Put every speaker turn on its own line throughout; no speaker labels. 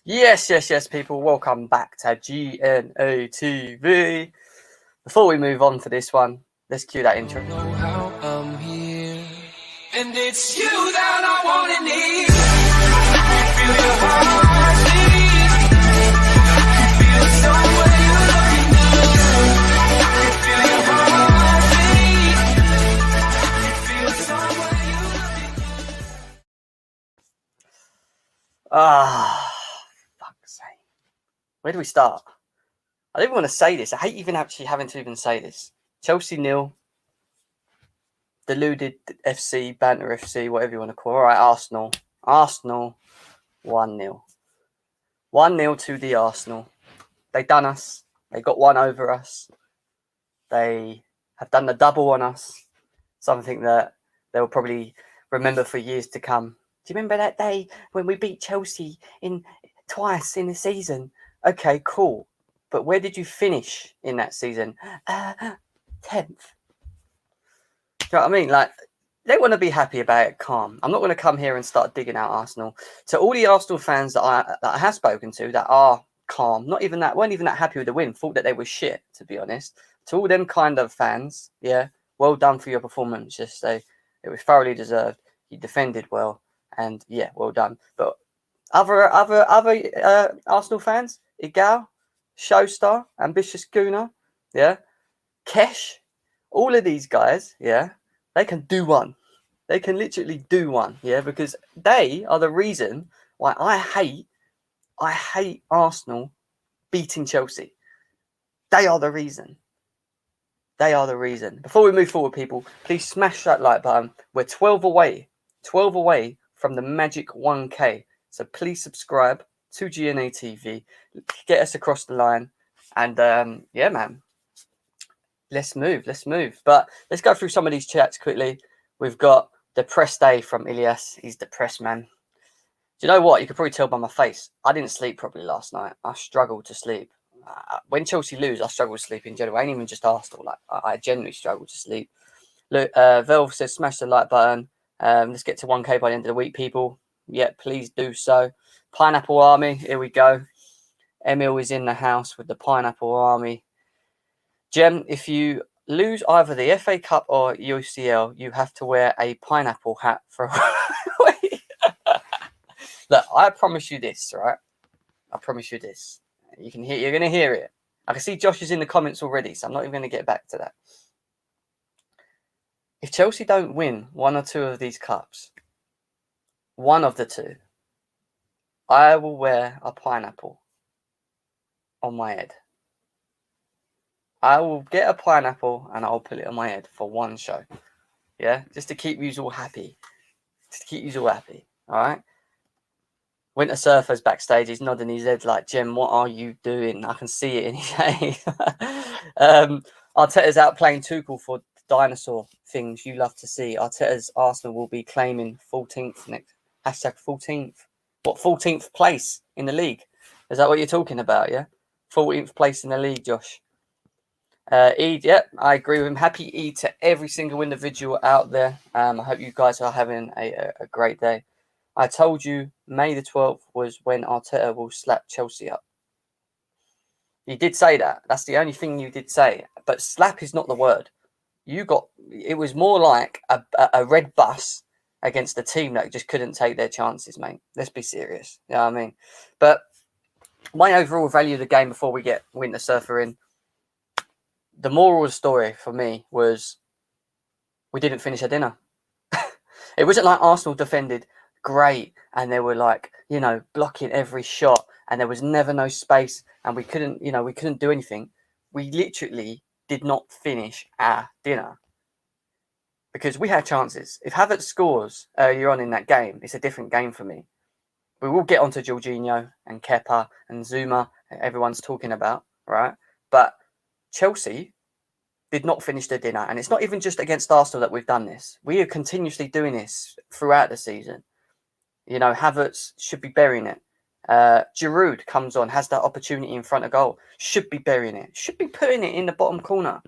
Yes, people. Welcome back to GNA TV. Before we move on for this one, let's cue that intro.
Know how I'm here, and it's you that I want to need. Feel your heartbeat. Feel somewhere you're looking now. Feel your heartbeat. Feel somewhere you're looking now.
Fuck's sake. Where do we start? I don't even want to say this. I hate even actually having to even say this. Chelsea 0. Deluded FC, Banter FC, whatever you want to call it. All right, Arsenal. Arsenal 1-0. 1-0 to the Arsenal. They done us. They got one over us. They have done the double on us. Something that they'll probably remember for years to come. Do you remember that day when we beat Chelsea twice in the season? Okay, cool. But where did you finish in that season? 10th. Do you know what I mean? Like, they want to be happy about it, calm. I'm not going to come here and start digging out Arsenal. To all the Arsenal fans that I have spoken to that are calm, weren't even that happy with the win, thought that they were shit, to be honest. To all them kind of fans, yeah, well done for your performance yesterday. It was thoroughly deserved. You defended well, and yeah, well done. But other Arsenal fans, Igal, Showstar, Ambitious Gooner, yeah, Kesh, all of these guys, yeah, they can do one. They can literally do one, yeah, because they are the reason why I hate Arsenal beating Chelsea. They are the reason. They are the reason. Before we move forward, people, please smash that like button. We're 12 away from the magic 1K. So please subscribe to GNA TV. Get us across the line. And yeah, man. Let's move. But let's go through some of these chats quickly. We've got depressed day from Ilias. He's depressed, man. Do you know what? You could probably tell by my face. I didn't sleep properly last night. I struggled to sleep. When Chelsea lose, I struggle to sleep in general. I ain't even just Arsenal. Like, I genuinely struggle to sleep. Look, Velv says smash the like button. Let's get to 1K by the end of the week, people. Yeah, please do so. Pineapple Army, here we go. Emil is in the house with the Pineapple Army. Jem, if you lose either the FA Cup or UCL, you have to wear a pineapple hat for a week. Look, I promise you this, right? I promise you this. You're going to hear it. I can see Josh is in the comments already, so I'm not even going to get back to that. If Chelsea don't win one or two of these cups, one of the two, I will wear a pineapple on my head. I will get a pineapple and I'll put it on my head for one show. Yeah, just to keep you all happy. All right. Winter Surfer's backstage. He's nodding his head like, Jem, what are you doing? I can see it in his face. Arteta's out playing Tuchel for dinosaur things you love to see. Arteta's Arsenal will be claiming 14th next. Hashtag 14th. What, 14th place in the league? Is that what you're talking about, yeah? 14th place in the league, Josh. Eid, yep, I agree with him. Happy Eid to every single individual out there. I hope you guys are having a great day. I told you May the 12th was when Arteta will slap Chelsea up. You did say that. That's the only thing you did say. But slap is not the word. It was more like a red bus against a team that just couldn't take their chances, mate. Let's be serious. You know what I mean? But my overall value of the game before we get Winter Surfer in, the moral of the story for me was we didn't finish our dinner. It wasn't like Arsenal defended great and they were like, blocking every shot and there was never no space and we couldn't do anything. We literally did not finish our dinner because we had chances. If Havertz scores earlier on in that game, it's a different game for me. We will get onto Jorginho and Kepa and Zuma, everyone's talking about, right? But Chelsea did not finish their dinner. And it's not even just against Arsenal that we've done this. We are continuously doing this throughout the season. Havertz should be burying it. Giroud comes on, has that opportunity in front of goal. Should be burying it. Should be putting it in the bottom corner.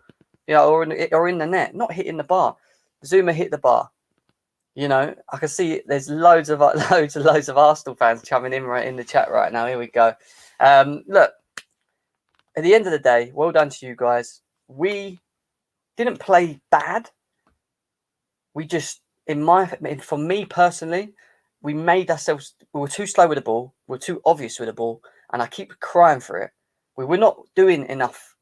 Or in the net, not hitting the bar. Zuma hit the bar. You know, I can see there's loads of Arsenal fans coming in right in the chat right now. Here we go. Look, at the end of the day, well done to you guys. We didn't play bad. We just, for me personally, we made ourselves. We were too slow with the ball. We were too obvious with the ball, and I keep crying for it. We were not doing enough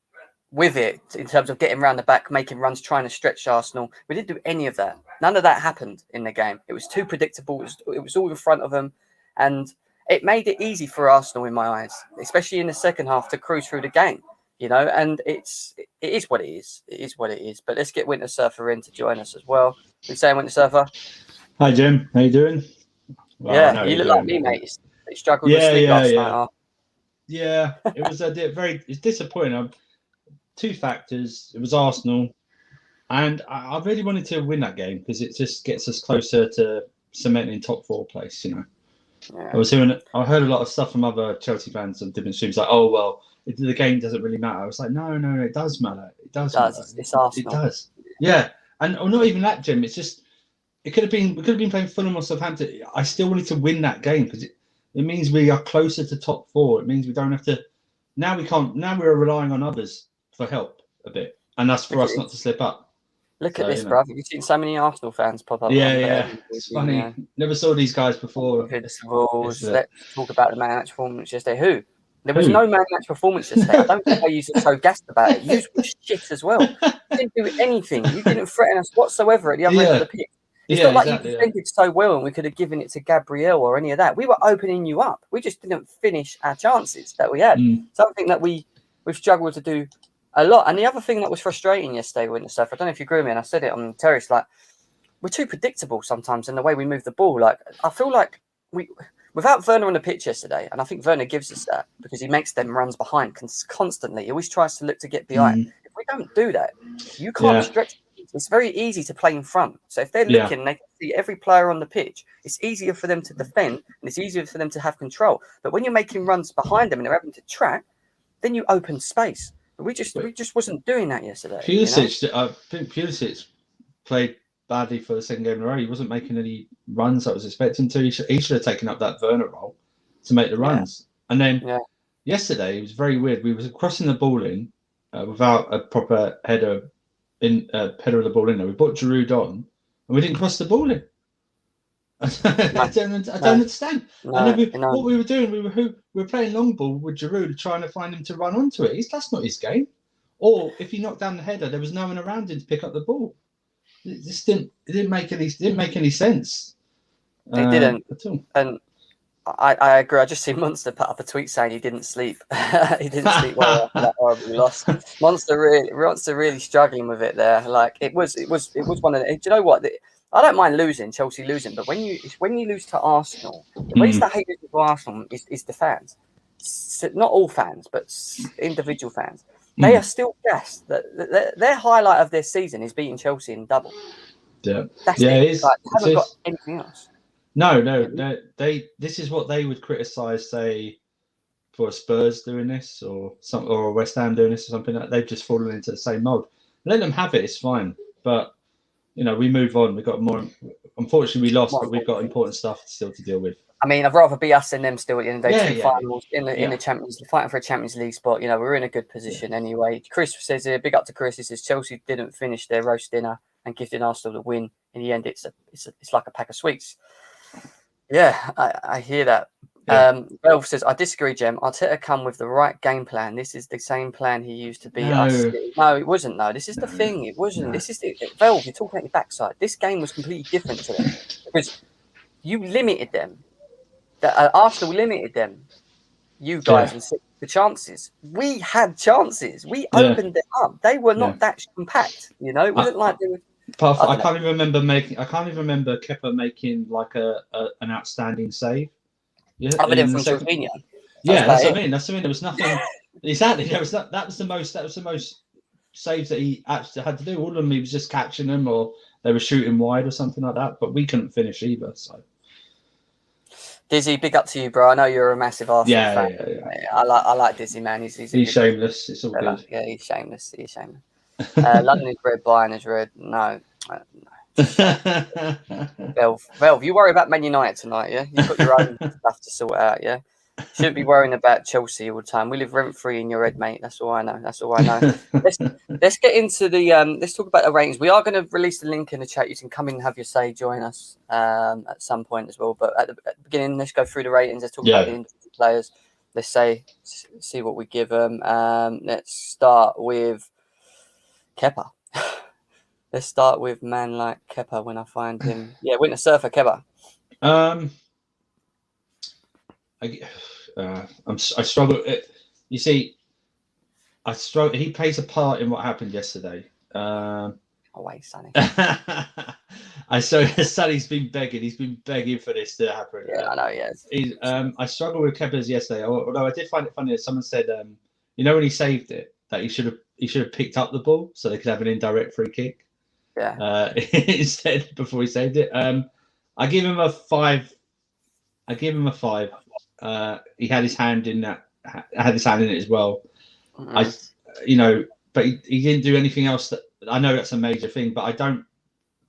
with it in terms of getting around the back, making runs, trying to stretch Arsenal. We didn't do any of that. None of that happened in the game. It was too predictable. It was all in front of them, and it made it easy for Arsenal in my eyes, especially in the second half, to cruise through the game. You know, and it is what it is. It is what it is. But let's get Winter Surfer in to join us as well. We saying, Winter Surfer?
Hi Jim, how you doing? Well, I know
Yeah, you
you're
look like
doing,
me,
but-
mate. You struggled with sleep last night.
Yeah, it was it's disappointing. Two factors. It was Arsenal, and I really wanted to win that game because it just gets us closer to cementing top 4 place. You know,
Yeah.
I heard a lot of stuff from other Chelsea fans on different streams, like, "Oh well, the game doesn't really matter." I was like, "No, it does matter. It does matter.
It's Arsenal.
It does." Yeah, and not even that, Jim. It's just we could have been playing Fulham or Southampton. I still wanted to win that game because it means we are closer to top 4. It means we don't have to. Now we can't. Now we're relying on others for help a bit, and that's for us not to slip up.
Look at this, bruv. Have you seen so many Arsenal fans pop up?
Yeah. It's funny. You know. Never saw these guys before.
Let's talk about the man match performance yesterday. Who? There was no man match performance yesterday. I don't think why you were so gassed about it. You were shit as well. You didn't do anything. You didn't threaten us whatsoever at the other end of the pitch. It's not like you defended so well and we could have given it to Gabriel or any of that. We were opening you up. We just didn't finish our chances that we had. Something that we've struggled to do a lot. And the other thing that was frustrating yesterday, Winter Stuff, I don't know if you agree with me, and I said it on terrace, like, we're too predictable sometimes in the way we move the ball. Like, I feel like without Werner on the pitch yesterday, and I think Werner gives us that because he makes them runs behind constantly. He always tries to look to get behind. If we don't do that, you can't stretch. It's very easy to play in front. So if they're looking, they can see every player on the pitch. It's easier for them to defend, and it's easier for them to have control. But when you're making runs behind them and they're having to track, then you open space. But we just wasn't doing that yesterday.
Pulisic, I think Pulisic played badly for the second game in a row. He wasn't making any runs I was expecting to. He should have taken up that Werner role to make the runs. And then yesterday it was very weird. We were crossing the ball in without a proper header of the ball in there. We brought Giroud on and we didn't cross the ball in. I don't understand. What we were doing, we were playing long ball with Giroud, trying to find him to run onto it. That's not his game. Or if he knocked down the header, there was no one around him to pick up the ball. It didn't make any sense.
It didn't
at all.
And I agree. I just see Monster put up a tweet saying he didn't sleep. He didn't sleep well after that horrible loss. Monster really struggling with it there. Like it was one of the. Do you know what? I don't mind Chelsea losing, but when you lose to Arsenal, the reason I hate losing to Arsenal is the fans. Not all fans, but individual fans. They are still gassed. Their highlight of their season is beating Chelsea in double.
Yeah,
that's it. Like, they haven't got anything else.
No. This is what they would criticise, say, for Spurs doing this, or West Ham doing this, or something like that. They've just fallen into the same mold. Let them have it. It's fine. But we move on. We've got more. Unfortunately, we lost, but we've got important stuff still to deal with.
I mean, I'd rather be us than them still at the end of the day. Two finals in the Champions League, fighting for a Champions League spot. We're in a good position anyway. Chris says here, big up to Chris. He says Chelsea didn't finish their roast dinner and gifted Arsenal the win. In the end, it's like a pack of sweets. Yeah, I hear that. Belf says, I disagree, Jem. Arteta come with the right game plan. This is the same plan he used to beat us. No, it wasn't. No, this is the thing. It wasn't. This is Belf, you're talking about your backside. This game was completely different to them because you limited them. Arsenal limited them. You guys and the chances. We had chances. We opened it up. They were not that compact. It wasn't like they were.
I can't even remember Kepa making like an outstanding save. Yeah,
other than from Jorginho.
That's what I mean. There was nothing. Exactly. That was the most saves that he actually had to do. All of them, he was just catching them, or they were shooting wide or something like that. But we couldn't finish either. So.
Dizzy, big up to you, bro. I know you're a massive Arsenal fan. Yeah. I like Dizzy, man. He's
shameless. It's all good.
Yeah, he's shameless. London is red, Bayern is red. No. Velv, you worry about Man United tonight, yeah? You've got your own stuff to sort out, yeah? Shouldn't be worrying about Chelsea all the time. We live rent-free in your head, mate. That's all I know. That's all I know. Let's get into the let's talk about the ratings. We are going to release the link in the chat. You can come in and have your say, join us at some point as well. But at the beginning, let's go through the ratings. Let's talk about the individual players. Let's see what we give them. Let's start with Kepa. Let's start with man like Kepa when I find him. Yeah, Winter Surfer Kepa.
I struggle. You see, I struggle. He plays a part in what happened yesterday.
Away, Sonny.
I saw Sonny's been begging. He's been begging for this to happen.
Yeah, I know. Yes.
I struggled with Kepa's yesterday. Although I did find it funny that someone said, you know, when he saved it, that he should have picked up the ball so they could have an indirect free kick.
Yeah.
Instead, before he saved it, I give him a 5. I give him a 5. He had his hand in that. Had his hand in it as well. Mm-hmm. But he didn't do anything else. That I know that's a major thing, but I don't.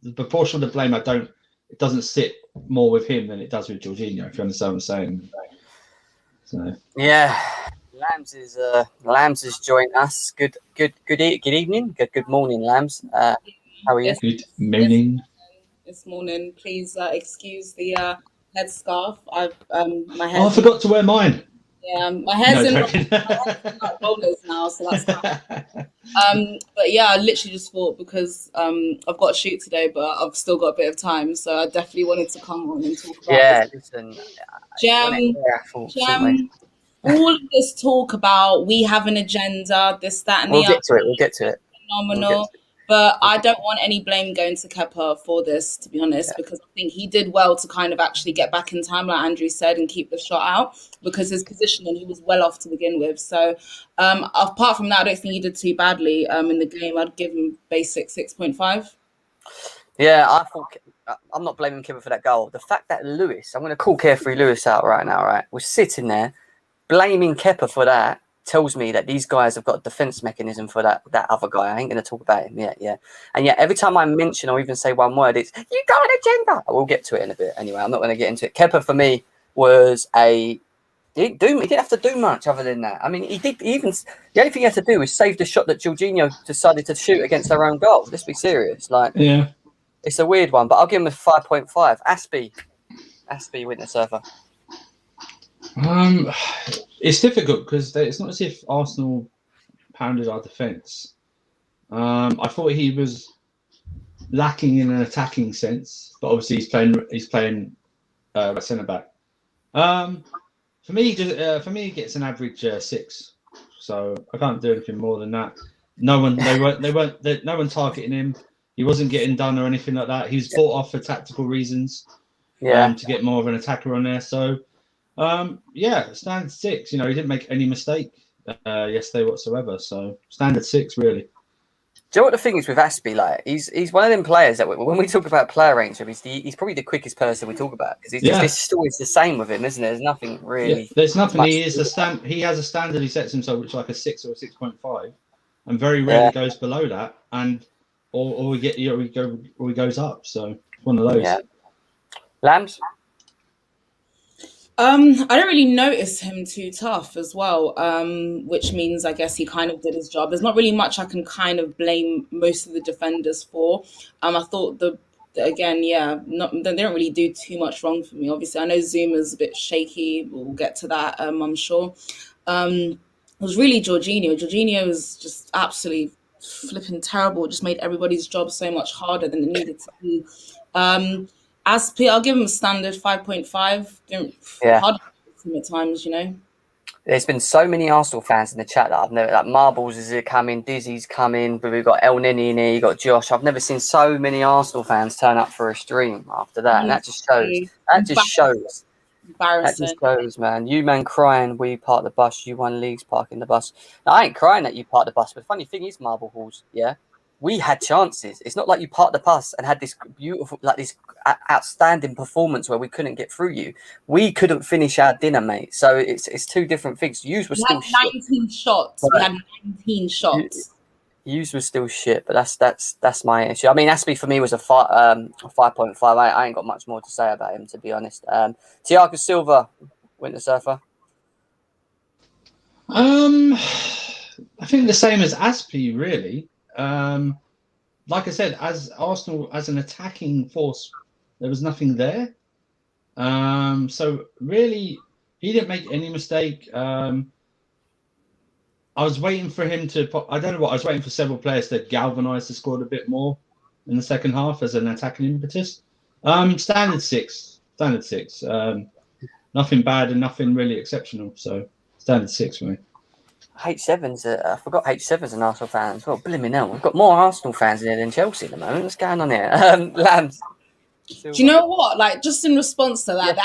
The proportion of the blame, it doesn't sit more with him than it does with Jorginho. If you understand what I'm saying. So
yeah, Lambs has joined us. Good evening. Good morning, Lambs. How are you?
Good morning.
This morning, please excuse the headscarf. My hair.
Oh, I forgot to wear mine.
Yeah, my hair's in rollers now, so that's fine. But yeah, I literally just thought because I've got a shoot today, but I've still got a bit of time, so I definitely wanted to come on and talk about.
Yeah, listen,
Gem, all of this talk about we have an agenda, this, that, and
we'll
the other.
We'll get to it.
Phenomenal. But I don't want any blame going to Kepa for this, to be honest, because I think he did well to kind of actually get back in time, like Andrew said, and keep the shot out because his positioning, he was well off to begin with. So apart from that, I don't think he did too badly in the game. I'd give him basic 6.5.
Yeah, I thought I'm not blaming Kepa for that goal. The fact that Lewis, I'm going to call Carefree Lewis out right now, right? Was sitting there blaming Kepa for that. Tells me that these guys have got a defense mechanism for that other guy. I ain't going to talk about him yet, And yet, every time I mention or even say one word, it's you got an agenda. We'll get to it in a bit. Anyway, I'm not going to get into it. Kepa for me was he didn't have to do much other than that. I mean, the only thing he had to do was save the shot that Jorginho decided to shoot against their own goal. Let's be serious. It's a weird one, but I'll give him a 5.5. Aspie, Winter Surfer.
It's difficult because it's not as if Arsenal pounded our defence. I thought he was lacking in an attacking sense, but obviously he's playing centre back. For me, he gets an average 6, so I can't do anything more than that. No one targeting him. He wasn't getting done or anything like that. He was bought off for tactical reasons. To get more of an attacker on there. So. Standard 6. He didn't make any mistake yesterday whatsoever. So standard 6, really.
Do you know what the thing is with Aspie? Like he's one of them players that when we talk about player range, he's probably the quickest person we talk about because it's always the same with him, isn't there? There's nothing really.
Yeah, there's nothing. He has a standard he sets himself, which is like a 6 or a 6.5, and very rarely goes below that, and or we get he goes up. So it's one of those.
Yeah. Lambs.
I don't really notice him too tough as well, which means I guess he kind of did his job. There's not really much I can kind of blame most of the defenders for. I thought they don't really do too much wrong for me. Obviously, I know Zuma's a bit shaky. We'll get to that, I'm sure. It was really Jorginho. Jorginho was just absolutely flipping terrible. It just made everybody's job so much harder than it needed to be. Aspie, I'll give him a standard 5.5. Hard to him at times,
There's been so many Arsenal fans in the chat that I've never. Like Marbles is coming, Dizzy's coming, but we've got El Nini in here. You got Josh. I've never seen so many Arsenal fans turn up for a stream after that, and that just shows.
Embarrassing.
That just shows, man. You man crying, we park the bus. You won leagues parking the bus. Now, I ain't crying that you parked the bus, but the funny thing is, Marble Halls, we had chances. It's not like you parked the bus and had this beautiful, this outstanding performance where we couldn't get through you. We couldn't finish our dinner, mate. So it's two different things. You were still
19 shots. We had 19 shots.
Hughes was still shit, but that's my issue. I mean, Aspie for me was a 5.5. I ain't got much more to say about him, to be honest. Thiago Silva, Winter Surfer.
I think the same as Aspie, really. Like I said, as Arsenal as an attacking force, there was nothing there. So really, he didn't make any mistake. I was waiting for him to. I don't know what I was waiting for. Several players to galvanise the squad a bit more in the second half as an attacking impetus. Standard six. Nothing bad and nothing really exceptional. So standard 6 for me.
H7's. I forgot H7's an Arsenal fan as well. Blimey hell, we've got more Arsenal fans in here than Chelsea at the moment. What's going on here? Lambs.
Do you know what? Like, just in response to that, they're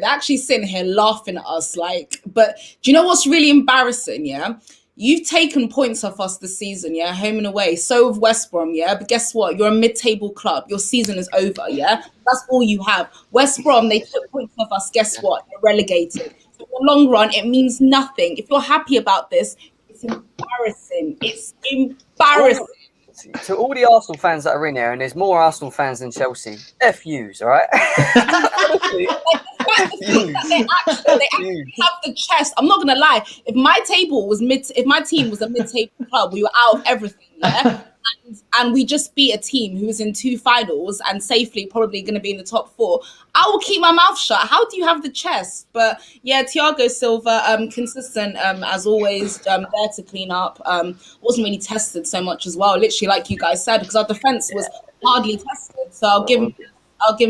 actually sitting here laughing at us. Like, but do you know what's really embarrassing? Yeah, you've taken points off us this season. Yeah, home and away. So have West Brom. Yeah, but guess what? You're a mid-table club. Your season is over. Yeah, that's all you have. West Brom, they took points off us. Guess what? They're relegated. So in the long run, it means nothing. If you're happy about this, it's embarrassing. It's embarrassing.
To all the Arsenal fans that are in here, and there's more Arsenal fans than Chelsea, F yous, all right?
They actually have the chest. I'm not gonna lie. If my team was a mid-table club, we were out of everything, yeah. And we just beat a team who was in 2 finals and safely probably going to be in the top 4. I will keep my mouth shut. How do you have the chest? But yeah, Thiago Silva, consistent as always, there to clean up. Wasn't really tested so much as well. Literally, like you guys said, because our defense was hardly tested. So I'll give him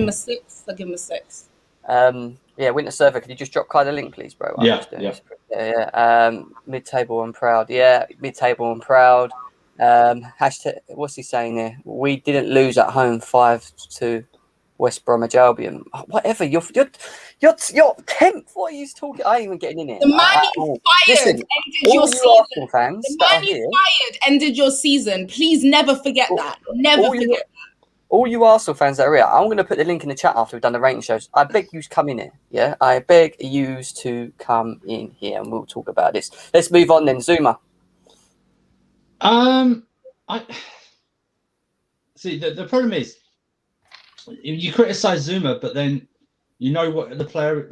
a 6. I'll give him a 6.
Yeah, Winter Server, could you just drop Kai the link, please, bro?
Yeah.
Mid-table and proud. Yeah, mid-table and proud. Hashtag, what's he saying here? We didn't lose at home 5-2 West Bromwich Albion. Whatever, you're 10th. What are you talking? I ain't even getting in it.
The man you fired ended your season.
Fans
the man you fired ended your season. Please never forget that. Never forget that.
All you Arsenal fans that are here, I'm going to put the link in the chat after we've done the rating shows. I beg you to come in here. Yeah, I beg you to come in here, and we'll talk about this. Let's move on then. Zuma.
I see the problem is you criticize Zuma, but then you know what the type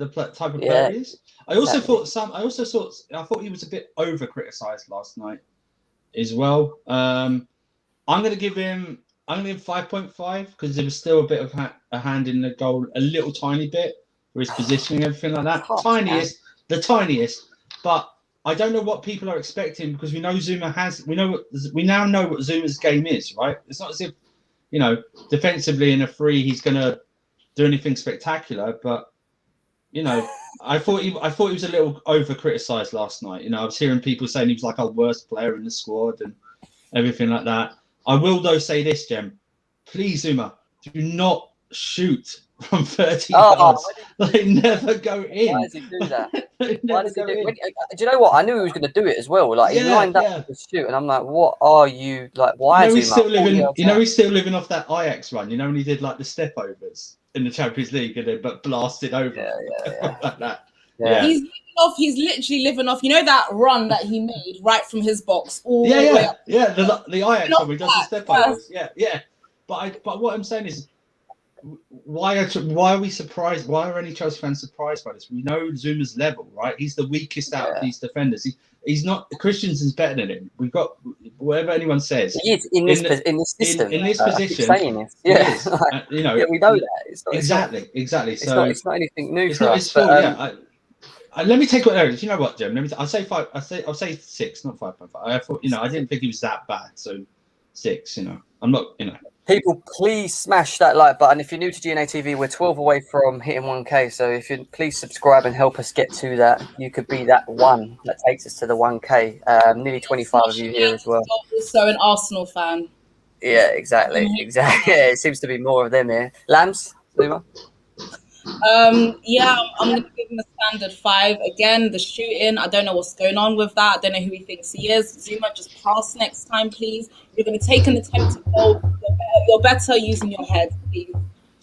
of player he is. I thought he was a bit over criticized last night as well. I'm going to give him 5.5 because there was still a bit of a hand in the goal, a little tiny bit for his positioning, everything like that. The tiniest, but I don't know what people are expecting because we know Zuma has. We now know what Zuma's game is, right? It's not as if, defensively in a free he's going to do anything spectacular. But I thought he was a little over criticised last night. I was hearing people saying he was like our worst player in the squad and everything like that. I will though say this, Jem. Please, Zuma, do not shoot from 30 yards. They never go in.
Why does he do that? Do you know what? I knew he was going to do it as well. Like he lined up to shoot, and I'm like, "What are you like? Why?"
He's still living. He's still living off that Ajax run. When he did like the step overs in the Champions League, and then but blasted over like that. Yeah.
He's literally living off. That run that he made right from his box all the way up.
Yeah. The Ajax one, he does the step overs. Yeah. But what I'm saying is, why are we surprised? Why are any Chelsea fans surprised by this? We know Zuma's level, right? He's the weakest out of these defenders. He's not. Christensen's better than him. We've got whatever anyone says.
He is in this system.
In this position,
we know that. It's not,
exactly.
So it's not anything new for us.
Let me take what there is. You know what, Jim? I'll say 5. I'll say 6, not 5.5. I thought, I didn't think he was that bad. So 6. I'm not.
People, please smash that like button. If you're new to GNA TV, we're 12 away from hitting 1K. So if you please subscribe and help us get to that, you could be that one that takes us to the 1K. Nearly 25 of you here as well.
Also an Arsenal fan.
Yeah, exactly. Yeah, it seems to be more of them here. Lambs, Zuma?
I'm going to give him a standard 5. Again, the shooting, I don't know what's going on with that. I don't know who he thinks he is. Zuma, just pass next time, please. You're going to take an attempted goal. You're better using your head, please.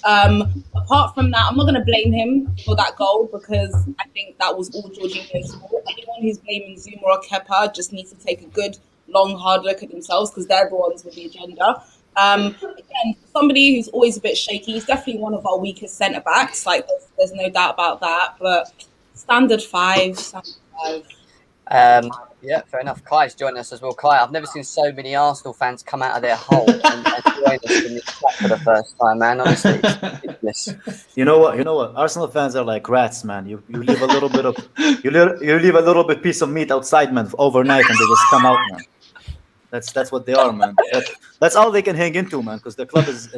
Apart from that, I'm not going to blame him for that goal because I think that was all Jorginho's fault. Anyone who's blaming Zuma or Kepa just needs to take a good long, hard look at themselves because they're the ones with the agenda. Again, somebody who's always a bit shaky. He's definitely one of our weakest centre backs. Like, there's no doubt about that. But standard five.
Yeah, fair enough. Kai's joining us as well. Kai, I've never seen so many Arsenal fans come out of their hole and join us in this chat for the first time, man. Honestly, it's ridiculous.
You know what? Arsenal fans are like rats, man. You leave a little bit of you leave a little bit piece of meat outside, man, overnight, and they just come out, man. That's what they are, man. That's all they can hang into, man, because the club is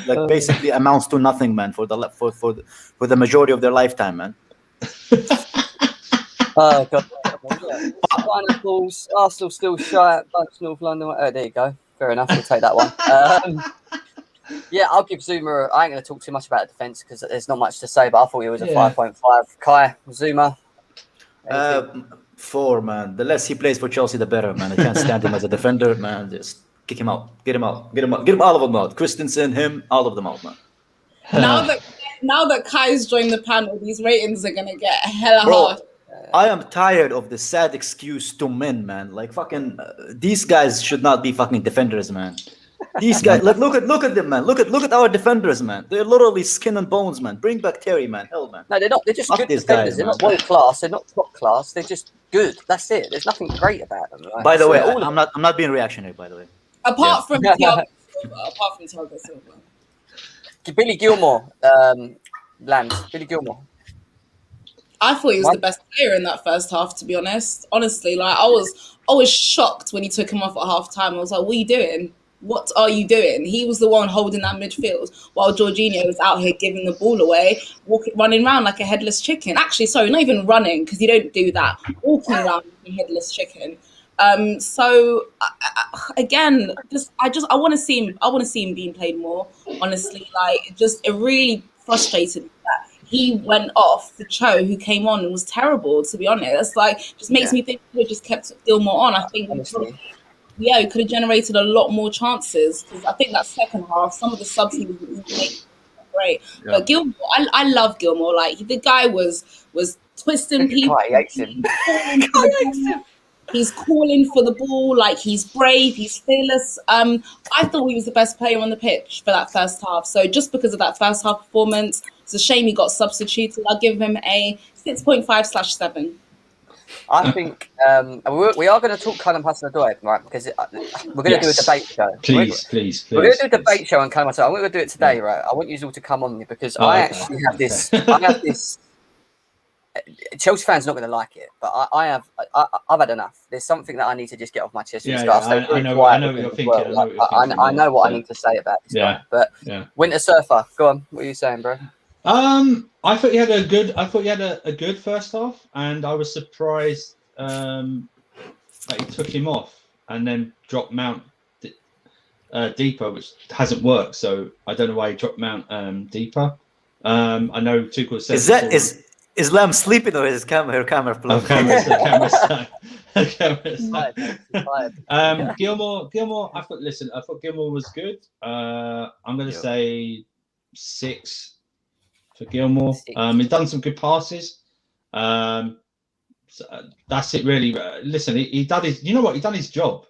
like basically amounts to nothing, man, for the majority of their lifetime, man.
Oh god. Yeah. Final calls. Arsenal still shy at bunch North London. Oh, there you go. Fair enough. We'll take that one. Yeah, I'll give Zuma. I ain't going to talk too much about defence because there's not much to say. But I thought it was a 5.5. Kai, Zuma.
4, man. The less he plays for Chelsea, the better, man. I can't stand him as a defender, man. Just kick him out. Get him out. Get him all of them out. Christensen, him, all of them out, man.
Now that Kai's joined the panel, these ratings are going to get hella hard.
I am tired of the sad excuse to men, man. Like fucking, these guys should not be fucking defenders, man. These guys, like look at them, man. Look at our defenders, man. They're literally skin and bones, man. Bring back Terry, man. Hell, man.
No, they're not. They're just
Fuck
good
these
defenders.
guys,
They're
man.
not world class. They're not top class. They're just good. That's it. There's nothing great about them. Right?
By the way, I'm not being reactionary. By the way,
Apart from Thiago Silva.
Billy Gilmore, Lambs. Billy Gilmore.
I thought he was the best player in that first half, to be honest. Honestly, like I was shocked when he took him off at half time. I was like, what are you doing? What are you doing? He was the one holding that midfield while Jorginho was out here giving the ball away, running around like a headless chicken. Actually, sorry, not even running because you don't do that. Walking around like a headless chicken. Again, I want to see him. I want to see him being played more. Honestly, like it really frustrated me that he went off for Cho, who came on and was terrible. To be honest, like just makes me think we just kept Gilmore on. I think we could have generated a lot more chances because I think that second half, some of the subs he was making were great. Yeah. But Gilmore, I love Gilmore. Like the guy was twisting people. He's calling for the ball, like he's brave, he's fearless. I thought he was the best player on the pitch for that first half. So just because of that first half performance, it's a shame he got substituted. I'll give him a 6.5/7.
I think we are going to talk Callum Hudson-Odoi, right? Because we're going to do a debate show.
Please.
We're going to do a debate show on Callum Hudson-Odoi. I'm going to do it today, right? I want you all to come on because I actually have this. I have this. Chelsea fans are not going to like it, but I've had enough. There's something that I need to just get off my chest.
I know what you're thinking.
I know what I need to say about this guy. But Winter Surfer, go on. What are you saying, bro?
I thought he had a good first half, and I was surprised that he took him off and then dropped Mount deeper, which hasn't worked. So I don't know why he dropped Mount deeper. I know Tuchel said
Is Lamb sleeping or is her camera plugged?
Gilmore. I thought Gilmore was good. I'm going to say 6 for Gilmore. He's done some good passes. So that's it, really. Listen, he done his. You know what? He done his job.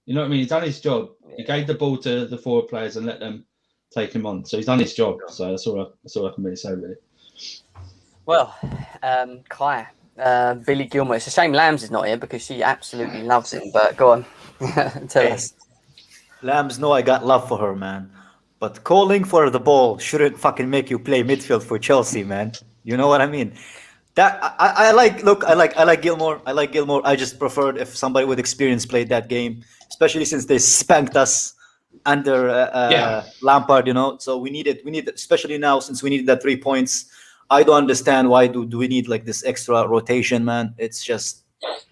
You know what I mean? He done his job. Yeah. He gave the ball to the forward players and let them take him on. So he's done his job. So that's all I can really say, really.
Well, Kai, Billy Gilmore. It's a shame Lambs is not here because she absolutely loves him. But go on, tell us.
Lambs know I got love for her, man. But calling for the ball shouldn't fucking make you play midfield for Chelsea, man. You know what I mean? That I like Gilmore. I like Gilmore. I just preferred if somebody with experience played that game, especially since they spanked us under Lampard. You know, so we needed, especially now since we needed that 3 points. I don't understand why do we need like this extra rotation, man. It's just,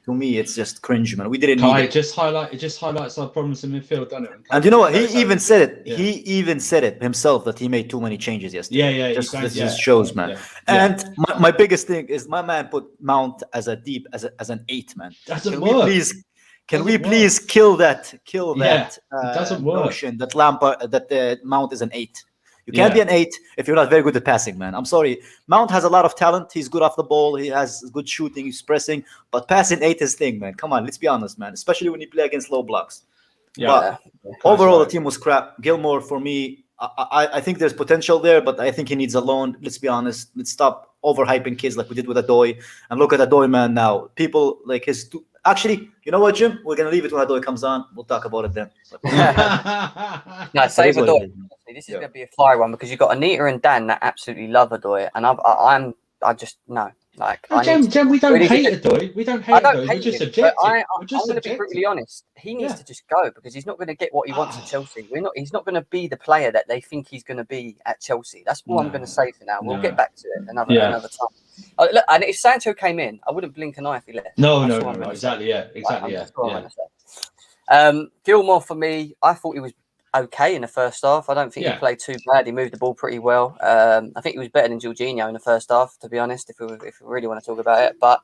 to me, it's just cringe, man. We didn't need it.
It highlights our problems in midfield, doesn't it?
And you know what? He even said it. Yeah. He even said it himself that he made too many changes yesterday. This just shows, man. Yeah. And my biggest thing is my man put Mount as an 8, man. Can we please kill that notion that Mount is an 8? You can't be an 8 if you're not very good at passing, man. I'm sorry. Mount has a lot of talent. He's good off the ball. He has good shooting. He's pressing. But passing 8 is thing, man. Come on, let's be honest, man. Especially when you play against low blocks.
Yeah.
But overall, the team was crap. Gilmore, for me, I think there's potential there, but I think he needs a loan. Let's be honest. Let's stop overhyping kids like we did with Adoy. And look at Adoy, man, now. People like his... Actually, you know what, Jim? We're going to leave it when Adoy comes on. We'll talk about it then.
No, save Adoy. This is going to be a fire one because you've got Anita and Dan that absolutely love Adoy. And I just, no. Like,
Jem, we don't hate Adoy. We don't hate Adoy. We're just objective.
I'm going to be brutally honest. He needs to just go because he's not going to get what he wants at Chelsea. He's not going to be the player that they think he's going to be at Chelsea. That's all I'm going to say for now. We'll get back to it another time. Look, and if Sancho came in, I wouldn't blink an eye if he left.
No, exactly. Yeah, exactly.
Gilmore for me, I thought he was okay in the first half. I don't think he played too bad. He moved the ball pretty well. I think he was better than Jorginho in the first half, to be honest, if we really want to talk about it. But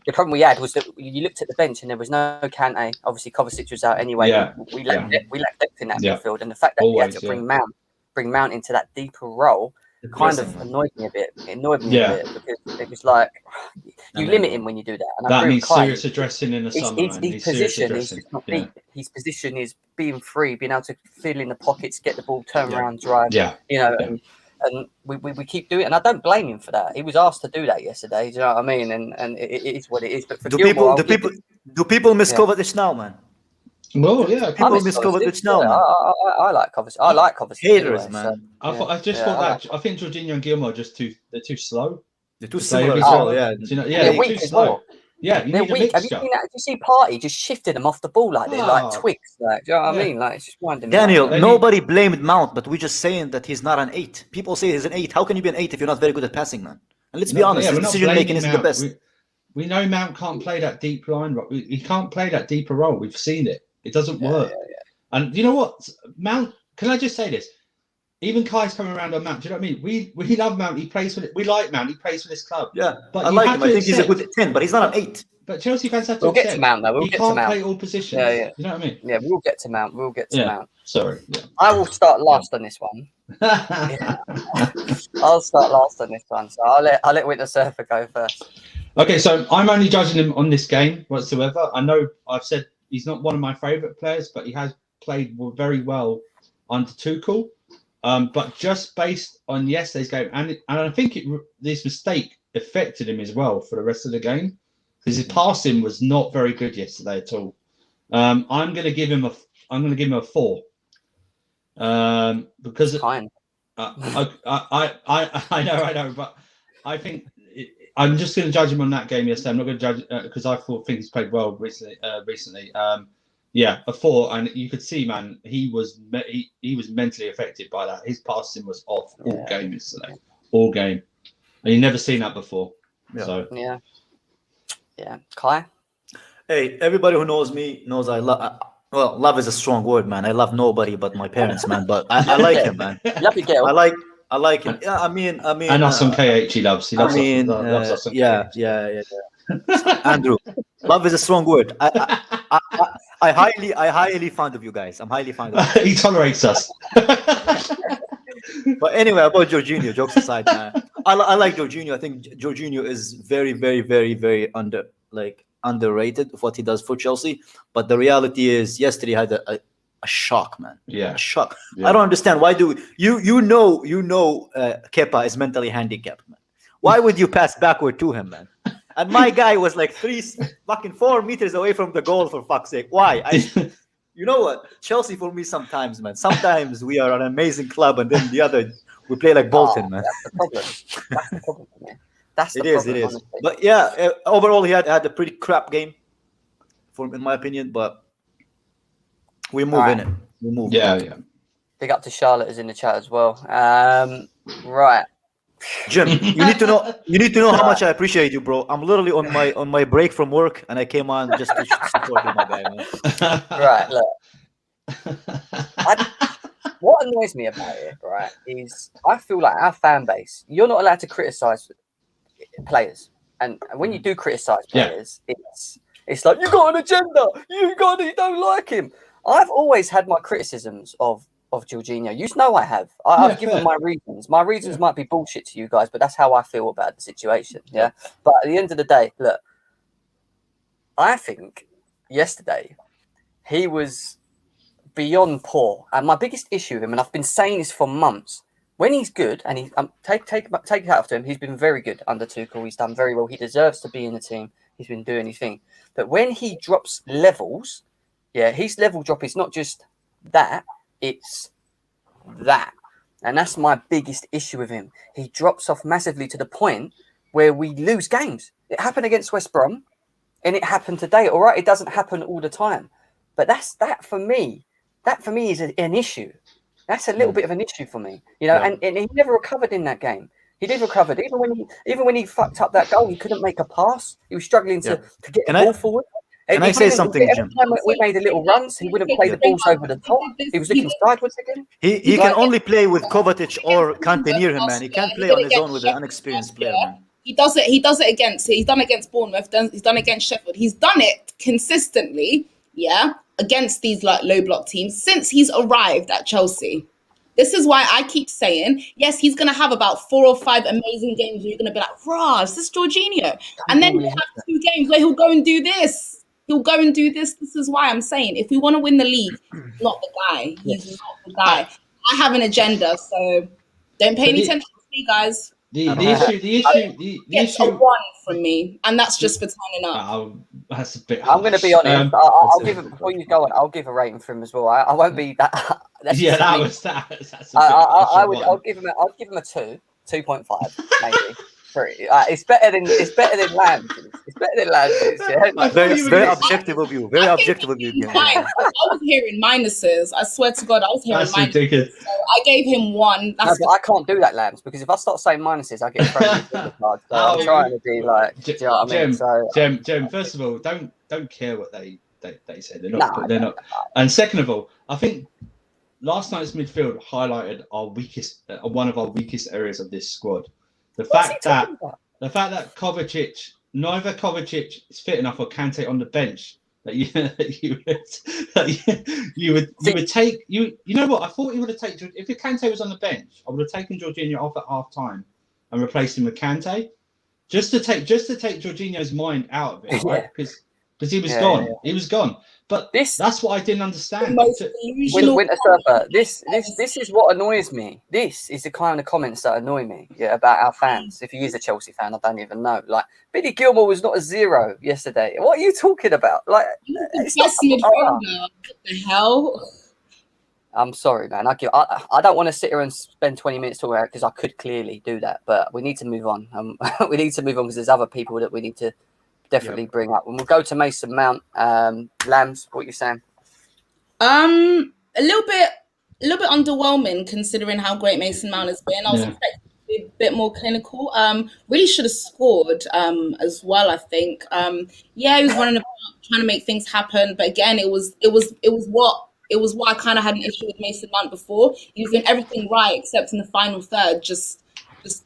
the problem we had was that you looked at the bench and there was no Kante. Obviously, Kovacic was out anyway.
Yeah.
We lacked depth in that midfield, and the fact that we had to bring Mount into that deeper role kind of annoyed me a bit. It annoyed me a bit because it was like you limit him when you do that. And
that means serious addressing in the summer.
His position is just not deep. His position is being free, being able to fill in the pockets, get the ball, turn around, drive. And we keep doing it, and I don't blame him for that. He was asked to do that yesterday. Do you know what I mean? And it is what it is. But for
do people miss Kovacic now, man?
Well, yeah,
people miss Kovacic now.
I like Kovacic. I like Kovacic.
Haters,
anyway,
man.
So, I just thought that. I think Jorginho and Gilmore are just they're too slow.
They're too similar as well. Yeah,
they're weak as well.
Yeah,
they're weak. Have you seen that? Did you see Party just shifted them off the ball like they're like twigs? Like, do you know what I mean? Like, it's just winding.
Daniel, nobody blamed Mount, but we're just saying that he's not an 8. People say he's an 8. How can you be an 8 if you're not very good at passing, man? And let's be honest, his decision making isn't the best.
We know Mount can't play that deep line. He can't play that deeper role. We've seen it. It doesn't work. And you know what, Mount? Can I just say this? Even Kai's coming around on Mount. Do you know what I mean? We love Mount. He plays for. We like Mount. He plays for this club.
Yeah, but I like him. I think he's a good 10, but he's not an 8.
But Chelsea fans have to.
We'll get to Mount though.
He can't play all positions. Yeah. You know what I mean?
Yeah, we'll get to Mount. Mount.
Sorry. Yeah.
I will start last on this one. I'll start last on this one. So I'll let Winter Surfer go first.
Okay, so I'm only judging him on this game whatsoever. I know I've said he's not one of my favourite players, but he has played very well under Tuchel. But just based on yesterday's game, and I think this mistake affected him as well for the rest of the game because his passing was not very good yesterday at all. I'm going to give him a 4 because
fine.
I know, but I think I'm just going to judge him on that game yesterday. I'm not going to judge because I thought things played well recently. A 4, and you could see, man, he was mentally affected by that. His passing was off all game yesterday, all game, and you've never seen that before.
Yeah.
So
Kai.
Hey, everybody who knows me knows I love. Well, love is a strong word, man. I love nobody but my parents, man. But I like him, man.
Love your girl.
I like him. Yeah, I mean,
and us on KH, he loves. He loves us on KH.
Yeah. Andrew, love is a strong word. I highly fond of you guys. I'm highly fond of you.
He tolerates us.
But anyway, about Jorginho, jokes aside, man. I like Jorginho. I think Jorginho is very, very, very, very underrated of what he does for Chelsea. But the reality is, yesterday had a shock, man.
Yeah,
a shock. Yeah. I don't understand why you know Kepa is mentally handicapped, man. Why would you pass backward to him, man? And my guy was like 4 meters away from the goal, for fuck's sake. Why? You know what? Chelsea for me sometimes, man. Sometimes we are an amazing club, and then the other we play like Bolton, man.
That's the problem. That's the problem, man. It
is. Honestly. But yeah, overall he had a pretty crap game, in my opinion. But we move in it. We move.
Yeah.
Big up to Charlotte is in the chat as well. Right.
Jim, you need to know how much I appreciate you, bro. I'm literally on my break from work, and I came on just to support you, my guy, man.
Right, look. What annoys me about it, right, is I feel like our fan base, you're not allowed to criticize players, and when you do criticize players, it's like you got an agenda. You don't like him. I've always had my criticisms of of Jorginho. You know I have. I've given
fair.
my reasons. My reasons might be bullshit to you guys, but that's how I feel about the situation. Yeah. But at the end of the day, look, I think yesterday he was beyond poor. And my biggest issue with him, and I've been saying this for months, when he's good, and he take it out of him, he's been very good under Tuchel. He's done very well. He deserves to be in the team. He's been doing his thing. But when he drops levels, his level drop is not just that, it's that. And that's my biggest issue with him. He drops off massively to the point where we lose games. It happened against West Brom, and it happened today. All right, it doesn't happen all the time. But that for me is an issue. That's a little bit of an issue for me, and he never recovered in that game. He never recovered. Even when he fucked up that goal, he couldn't make a pass. He was struggling to get the ball forward.
Can I say something, Jim?
Every time we made a little runs, he wouldn't play the balls over the top. He was looking sideways again.
He can only play with Kovacic or Kante near him, man. He can't play on his own with an unexperienced player, man.
He does it he's done against Bournemouth, he's done against Sheffield. He's done it consistently, against these like low block teams since he's arrived at Chelsea. This is why I keep saying, yes, he's going to have about 4 or 5 amazing games where you're going to be like, rah, is this Jorginho? And then he'll have 2 games where he'll go and do this. He'll go and do this. This is why I'm saying, if we want to win the league, he's not the guy. He's not the guy. I have an agenda, so don't pay any attention to me, guys.
The issue.
A 1 from me, and that's just for turning up.
That's a bit.
I'm going to be honest. I'll give it before you go on. I'll give a rating for him as well. I won't be that. That's I'll give him a 2.5 maybe. 3. It's better than Lambs. It's better than Lambs.
Very objective of you. Very objective of you.
I was hearing minuses. I swear to God, I was hearing minuses.
Ridiculous.
So I gave him 1.
No, but I can't do that, Lambs, because if I start saying minuses, I get thrown in the cards. So I'm trying to be like, do you know what I mean? So,
Jem, first of all, don't care what they say. They're not. And second of all, I think last night's midfield highlighted one of our weakest areas of this squad. The fact that Kovacic, neither Kovacic is fit enough or Kante on the bench that you would take. You know what? I thought you would have taken, if Kante was on the bench, I would have taken Jorginho off at half time and replaced him with Kante, just to take Jorginho's mind out of it, right? Because he was gone. Yeah. He was gone. But that's what I didn't understand.
Winter Surfer, this is what annoys me. This is the kind of comments that annoy me about our fans. If he is a Chelsea fan, I don't even know. Like, Billy Gilmour was not a 0 yesterday. What are you talking about? Like,
what the hell?
I'm sorry, man. I don't want to sit here and spend 20 minutes talking about it because I could clearly do that. But we need to move on. We need to move on because there's other people that we need to definitely bring up. And we'll go to Mason Mount. Lambs, what are you saying?
A little bit underwhelming considering how great Mason Mount has been. I was expecting to be a bit more clinical. Really should have scored as well, I think. He was running about trying to make things happen, but again, it was what I kind of had an issue with Mason Mount before. He was doing everything right except in the final third, just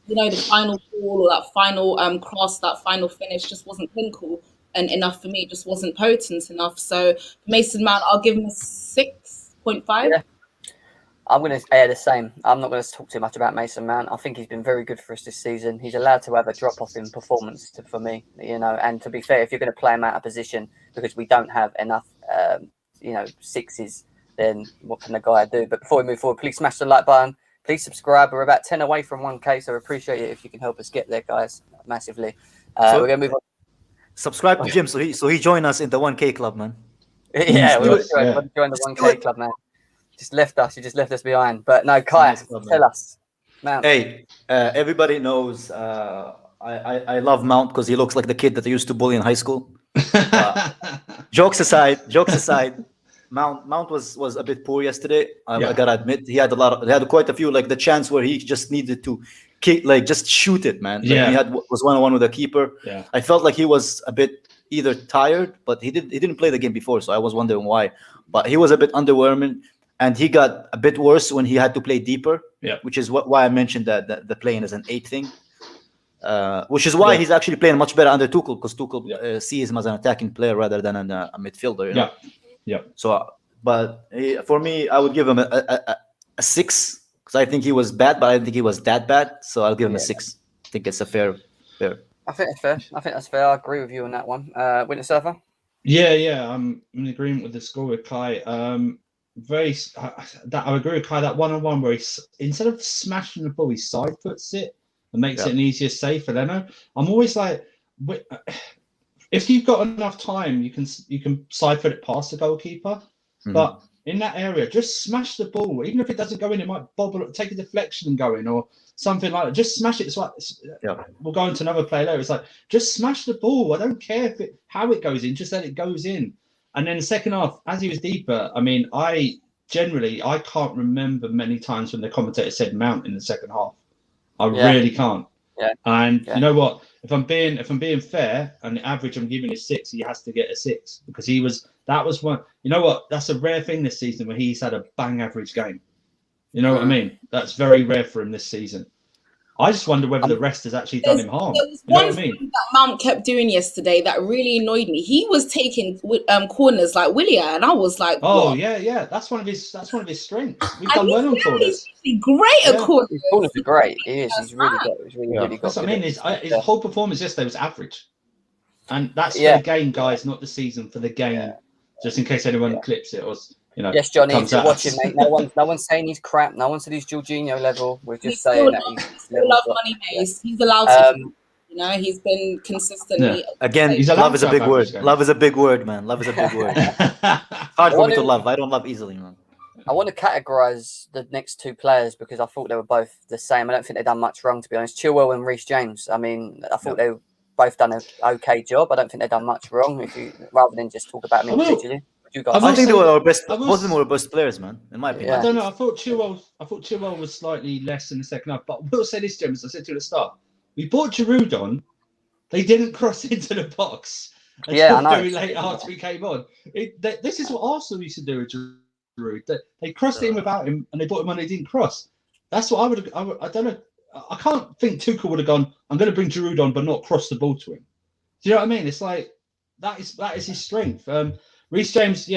the final ball or that final cross, that final finish just wasn't clinical and enough for me. It just wasn't potent enough. So Mason Mount, I'll give him a 6.5.
Yeah. I'm going to air the same. I'm not going to talk too much about Mason Mount. I think he's been very good for us this season. He's allowed to have a drop-off in performance for me, and to be fair, if you're going to play him out of position because we don't have enough, sixes, then what can the guy do? But before we move forward, please smash the like button. Please subscribe. We're about 10 away from 1K, so I appreciate it if you can help us get there, guys, massively. We're going to move on.
Subscribe to Jim so he join us in the 1K club, man.
Yeah, we want to join the 1K club, man. You just left us behind. But no, Kai, tell us. Mount.
Hey, everybody knows I love Mount because he looks like the kid that I used to bully in high school. Jokes aside, Mount was a bit poor yesterday. I gotta admit, he had quite a few, like the chance where he just needed to kick, like just shoot it, man. Like was 1-on-1 with a keeper. Yeah. I felt like he was a bit either tired, but he didn't play the game before, so I was wondering why. But he was a bit underwhelming, and he got a bit worse when he had to play deeper. Yeah. Which is why I mentioned that the playing as an 8 thing. Which is why he's actually playing much better under Tuchel, because Tuchel sees him as an attacking player rather than a midfielder. You know? Yeah. So, but for me, I would give him a a 6 because I think he was bad, but I didn't think he was that bad. So I'll give him a 6. I think it's a fair.
I think that's fair. I think that's fair. I agree with you on that one. Winter Surfer?
Yeah, I'm in agreement with the score with Kai. That I agree with Kai. That one-on-one where instead of smashing the ball, he side puts it and makes it an easier save for Leno. I'm always like, if you've got enough time, you can side foot it past the goalkeeper. But in that area, just smash the ball. Even if it doesn't go in, it might bobble, take a deflection and go in, or something like that. Just smash it. It's like we'll go into another play later. It's like just smash the ball. I don't care how it goes in. Just let it goes in. And then the second half, as he was deeper, I mean, I can't remember many times when the commentator said Mount in the second half. I really can't.
Yeah.
And you know what? If I'm being fair, and the average I'm giving is 6, he has to get a 6 because that was one. You know what? That's a rare thing this season where he's had a bang average game. You know what I mean? That's very rare for him this season. I just wonder whether the rest has actually done him harm.
There was one thing that Mount kept doing yesterday that really annoyed me. He was taking corners like Willian, and I was like,
"Oh yeah, that's one of his strengths. We've done well on corners.
He's great at corners.
His corners are great. He is. He's really good. He's really good.
That's what I mean. His whole performance yesterday was average, and that's for the game, guys, not the season. For the game, just in case anyone clips it or.
Yes, Johnny, if you're watching, mate, no one's saying he's crap. No one said he's Jorginho level. We're just saying that he's
love money base. He's allowed to. He's been consistently.
Yeah. Again, love is a big word. Love is a big word, man. Love is a big word. Hard for me to love. I don't love easily, man.
I want to categorise the next 2 players because I thought they were both the same. I don't think they've done much wrong, to be honest. Chilwell and Reece James. I mean, I thought they've both done an okay job. I don't think they've done much wrong. Rather than just talk about them individually.
I think they were our best. Both of them were best players, man. In my opinion.
I don't know. I thought Chilwell was slightly less in the second half. But I will say this, James. I said to you at the start, we bought Giroud on. They didn't cross into the box until very late after we came on. This is what Arsenal used to do with Giroud. They crossed in without him, and they bought him on. They didn't cross. That's what I don't know. I can't think Tuchel would have gone. I'm going to bring Giroud on, but not cross the ball to him. Do you know what I mean? It's like that is his strength. Reece James,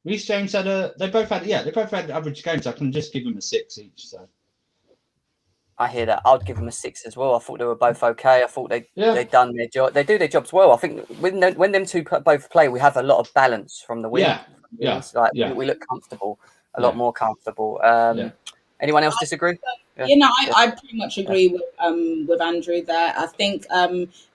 Reece James they both had average games. I can just give them a 6 each. So
I hear that. I'd give them a 6 as well. I thought they were both okay. I thought they'd done their job. They do their jobs well. I think when them 2 both play, we have a lot of balance from the wing. We look comfortable, a lot more comfortable. Anyone else disagree?
I pretty much agree with Andrew there. I think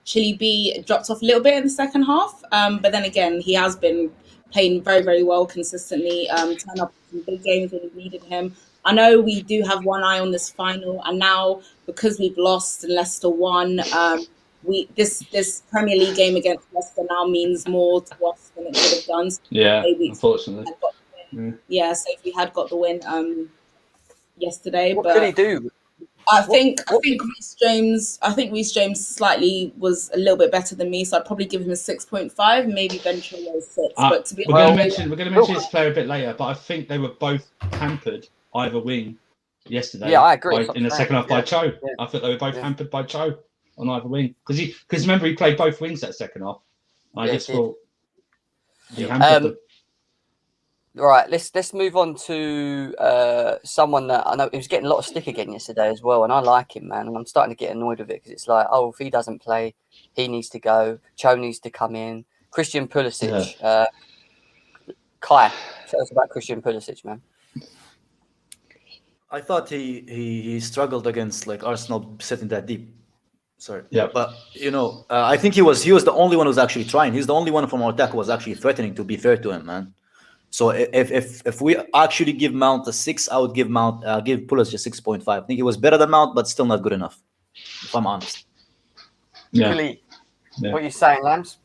Chile B dropped off a little bit in the second half, but then again, he has been playing very, very well consistently. Turn up in big games when we needed him. I know we do have one eye on this final, and now because we've lost and Leicester won, this Premier League game against Leicester now means more to us than it could have done. So
unfortunately.
So if we had got the win yesterday,
what could he do?
I think Reece James slightly was a little bit better than me, so I'd probably give him a 6.5, maybe Ben Chilwell 6. But to be
we're going to mention this player a bit later, but I think they were both hampered either wing yesterday.
Yeah, I agree.
In the second half by Cho. Yeah. I thought they were both hampered by Cho on either wing because remember he played both wings that second half. I just thought he hampered them.
Right, let's move on to someone that I know he was getting a lot of stick again yesterday as well, and I like him, man. And I'm starting to get annoyed with it because it's like, if he doesn't play, he needs to go. Cho needs to come in. Christian Pulisic. Kai, tell us about Christian Pulisic, man.
I thought he struggled against Arsenal sitting that deep. Sorry.
Yeah.
But I think he was the only one who was actually trying. He's the only one from our attack who was actually threatening. To be fair to him, man. So if we actually give Mount a 6, I would give Pulisic a 6.5. I think he was better than Mount, but still not good enough, if I'm honest.
Yeah. Really? What are you saying, Lambs?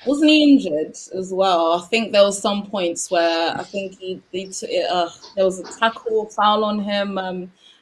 Wasn't he injured as well? I think there was some points where I think there was a tackle foul on him,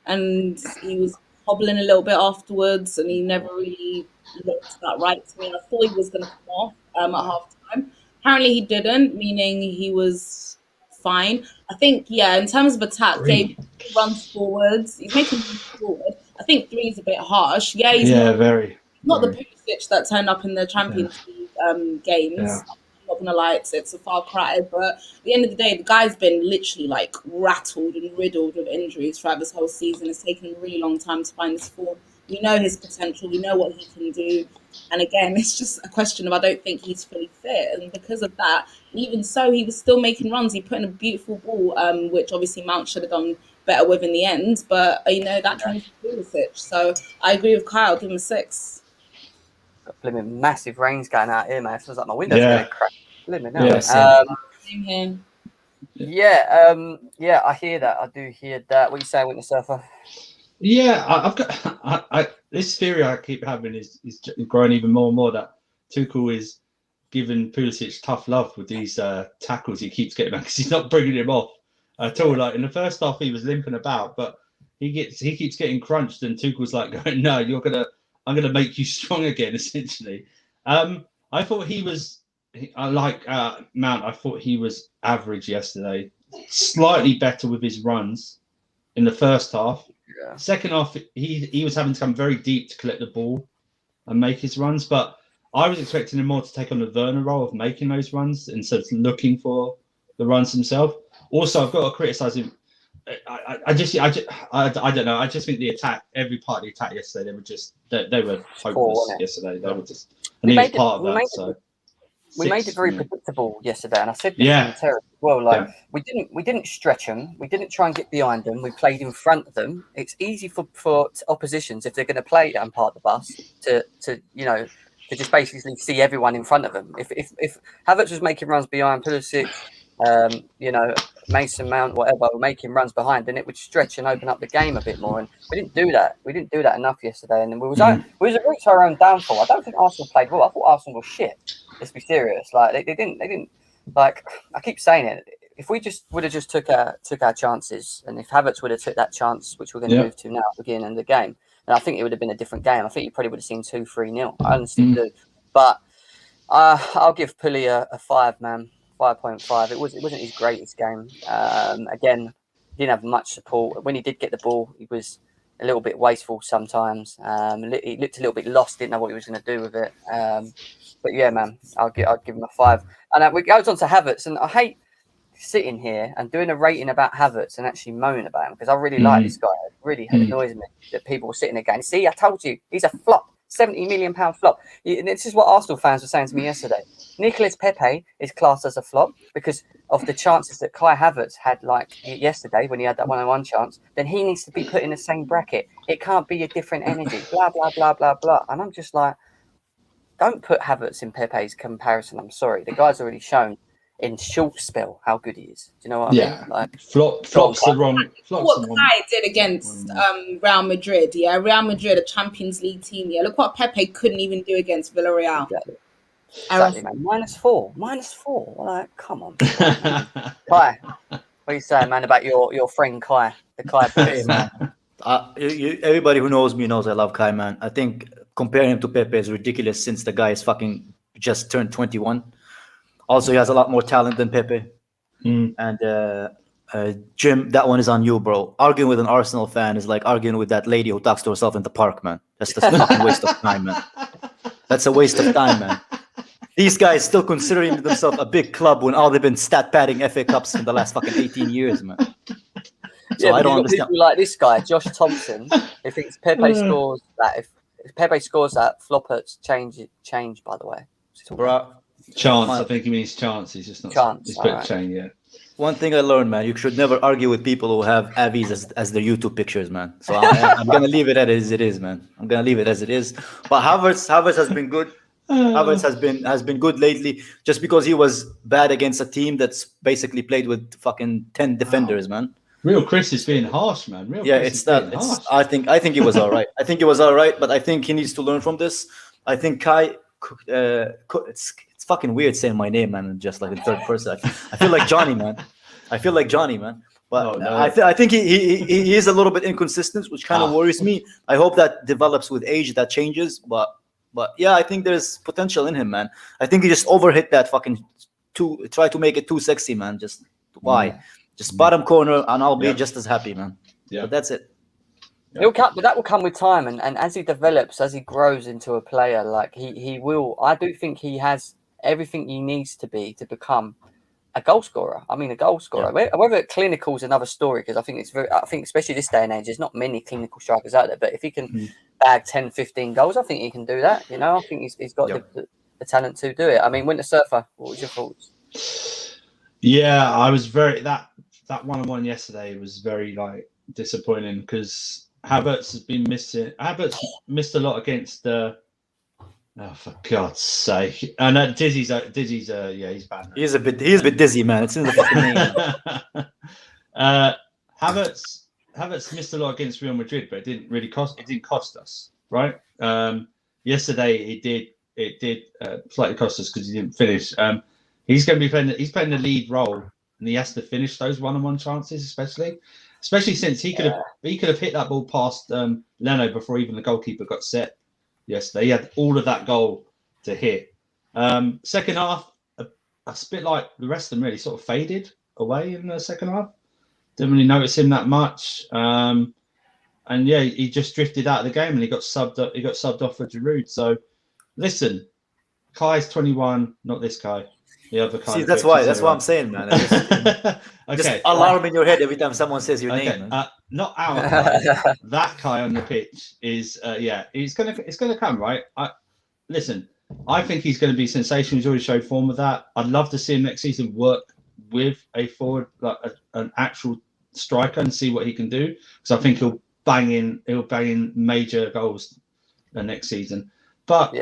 and he was hobbling a little bit afterwards, and he never really looked that right to me. I thought he was going to come off at half time. Apparently he didn't, meaning he was fine. I think, in terms of attack, Gabe runs forwards. He's making moves forward. I think 3 is a bit harsh. He's
very.
Not the Pulisic that turned up in the Champions League games. not gonna lie, it's a far cry. But at the end of the day, the guy's been literally like rattled and riddled with injuries throughout this whole season. It's taken a really long time to find his form. We know his potential. We know what he can do. And again, it's just a question of I don't think he's fully fit. And because of that, even so, he was still making runs. He put in a beautiful ball, which obviously Mount should have done better with in the end. But, that came from Pulisic. So I agree with Kyle. Give him a 6.
Got blimmin' massive rains going out here, man. It feels like my window's
Yeah.
going to crack. Blimmin'
Yeah,
hell.
same.
Same here.
Yeah, I hear that. I do hear that. What you say, Winter Surfer?
Yeah, I've got this theory I keep having is growing even more and more that Tuchel is giving Pulisic tough love with these tackles he keeps getting back because he's not bringing him off at all. Like in the first half, he was limping about, but he keeps getting crunched, and Tuchel's like going, "No, I'm gonna make you strong again." Essentially, I thought he was. Mount. I thought he was average yesterday, slightly better with his runs in the first half.
Yeah.
Second half, he was having to come very deep to collect the ball and make his runs. But I was expecting him more to take on the Werner role of making those runs instead of looking for the runs himself. Also, I've got to criticise him. I don't know. I just think the attack, every part of the attack yesterday, they were hopeless yesterday. They were just, and he was part of that. So.
We made it very predictable yesterday, and I said this in Terry as well. Like we didn't stretch them. We didn't try and get behind them. We played in front of them. It's easy for oppositions if they're going to play and part of the bus to just basically see everyone in front of them. If Havertz was making runs behind Pulisic, Mason Mount, whatever, were making runs behind, then it would stretch and open up the game a bit more. And we didn't do that. We didn't do that enough yesterday, and we was a route to our own downfall. I don't think Arsenal played well. I thought Arsenal was shit. Let's be serious. Like they didn't like. I keep saying it. If we would have took our chances, and if Havertz would have took that chance, which we're going to move to now at the beginning of the game, then I think it would have been a different game. I think you probably would have seen 2-3-0. I honestly do. But I'll give Pully a 5, man. 5.5. It wasn't his greatest game. Again, he didn't have much support. When he did get the ball, he was a little bit wasteful sometimes. He looked a little bit lost. Didn't know what he was going to do with it. But yeah, man, I'll give him a 5. And it goes on to Havertz, and I hate sitting here and doing a rating about Havertz and actually moaning about him because I really like this guy. It really annoys me that people were sitting there going, "See, I told you, he's a flop. £70 million flop." And this is what Arsenal fans were saying to me yesterday. Nicolas Pepe is classed as a flop because of the chances that Kai Havertz had like yesterday when he had that 1-on-1 chance. Then he needs to be put in the same bracket. It can't be a different energy. Blah, blah, blah, blah, blah. And I'm just like, don't put Havertz in Pepe's comparison. I'm sorry. The guy's already shown in short spell how good he is. Do you know what I mean? Like
flops the wrong.
What Kai did against Real Madrid, Real Madrid, a Champions League team, Look what Pepe couldn't even do against Villarreal.
Exactly, man. -4. Like, come on. Kai, what are you saying, man, about your friend Kai? The Kai
Hey, man. Everybody who knows me knows I love Kai, man. I think comparing him to Pepe is ridiculous since the guy is fucking just turned 21. Also, he has a lot more talent than Pepe. And Jim, that one is on you, bro. Arguing with an Arsenal fan is like arguing with that lady who talks to herself in the park, man. That's just a fucking waste of time, man. That's a waste of time, man. These guys still considering themselves a big club when all they've been stat padding FA Cups in the last fucking 18 years, man. So I don't understand.
People like this guy, Josh Thompson, who thinks Pepe scores that. If Pepe scores that, Floppert's change, by the way.
Bro.
Chance, I think he means chance. He's just not
chance.
He's put chain, yeah.
One thing I learned, man, you should never argue with people who have Avies as their YouTube pictures, man. So I'm gonna leave it as it is, man. I'm gonna leave it as it is. But Havertz has been good. Havertz has been good lately, just because he was bad against a team that's basically played with fucking 10 defenders, man.
Real Chris is being harsh, man.
I think he was all right. But I think he needs to learn from this. I think Kai, it's fucking weird saying my name, man, just like in third person. I feel like Johnny, man. But I think he is a little bit inconsistent, which kind of worries me. I hope that develops with age, that changes. But yeah, I think there's potential in him, man. I think he just overhit that fucking try to make it too sexy, man. Just why? Just bottom corner, and I'll be just as happy, man. Yeah, but that's it.
But that will come with time, and as he develops, as he grows into a player, like he will. I do think he has everything he needs to be to become a goal scorer. I mean, a goal scorer. Whether clinical is another story, because I think especially this day and age, there's not many clinical strikers out there. But if he can bag 10, 15 goals, I think he can do that. You know, I think he's got the talent to do it. I mean, Winter Surfer, what was your thoughts?
Yeah, I was that 1-on-1 yesterday was very disappointing because Havertz has been missing. Havertz missed a lot against the. Oh, for God's sake! And Dizzy's he's bad.
He's a bit dizzy, man. It's in the fucking name.
Havertz missed a lot against Real Madrid, but it didn't cost us, right? Yesterday it did slightly cost us because he didn't finish. He's going to be playing the lead role, and he has to finish those 1-on-1 chances, especially since he could have hit that ball past Leno before even the goalkeeper got set. Yesterday, he had all of that goal to hit. Second half, a bit like the rest of them, really sort of faded away in the second half. Didn't really notice him that much. And yeah, he just drifted out of the game and he got subbed off for Giroud. So listen, Kai's 21, not this Kai. The other Kai.
See, that's why I'm saying, man. Just alarm in your head every time someone says your name.
Not our Kai. That Kai on the pitch is it's gonna come, right? Listen, I think he's going to be sensational. He's already showed form with that. I'd love to see him next season work with a forward, like an actual striker, and see what he can do. Because I think he'll bang in major goals the next season. But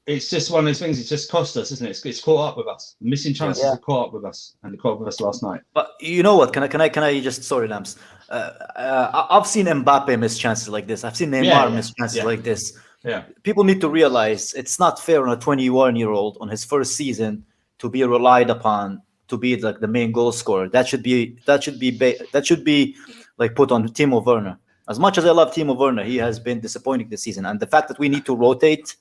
it's just one of those things. It's just cost us, isn't it? It's caught up with us. Missing chances have caught up with us, and they caught up with us last night.
But you know what? Can I just sorry, Lams? I've seen Mbappe miss chances like this. I've seen Neymar miss chances like this.
Yeah.
People need to realize it's not fair on a 21-year-old on his first season to be relied upon to be like the main goal scorer. That should be like put on Timo Werner. As much as I love Timo Werner, he has been disappointing this season, and the fact that we need to rotate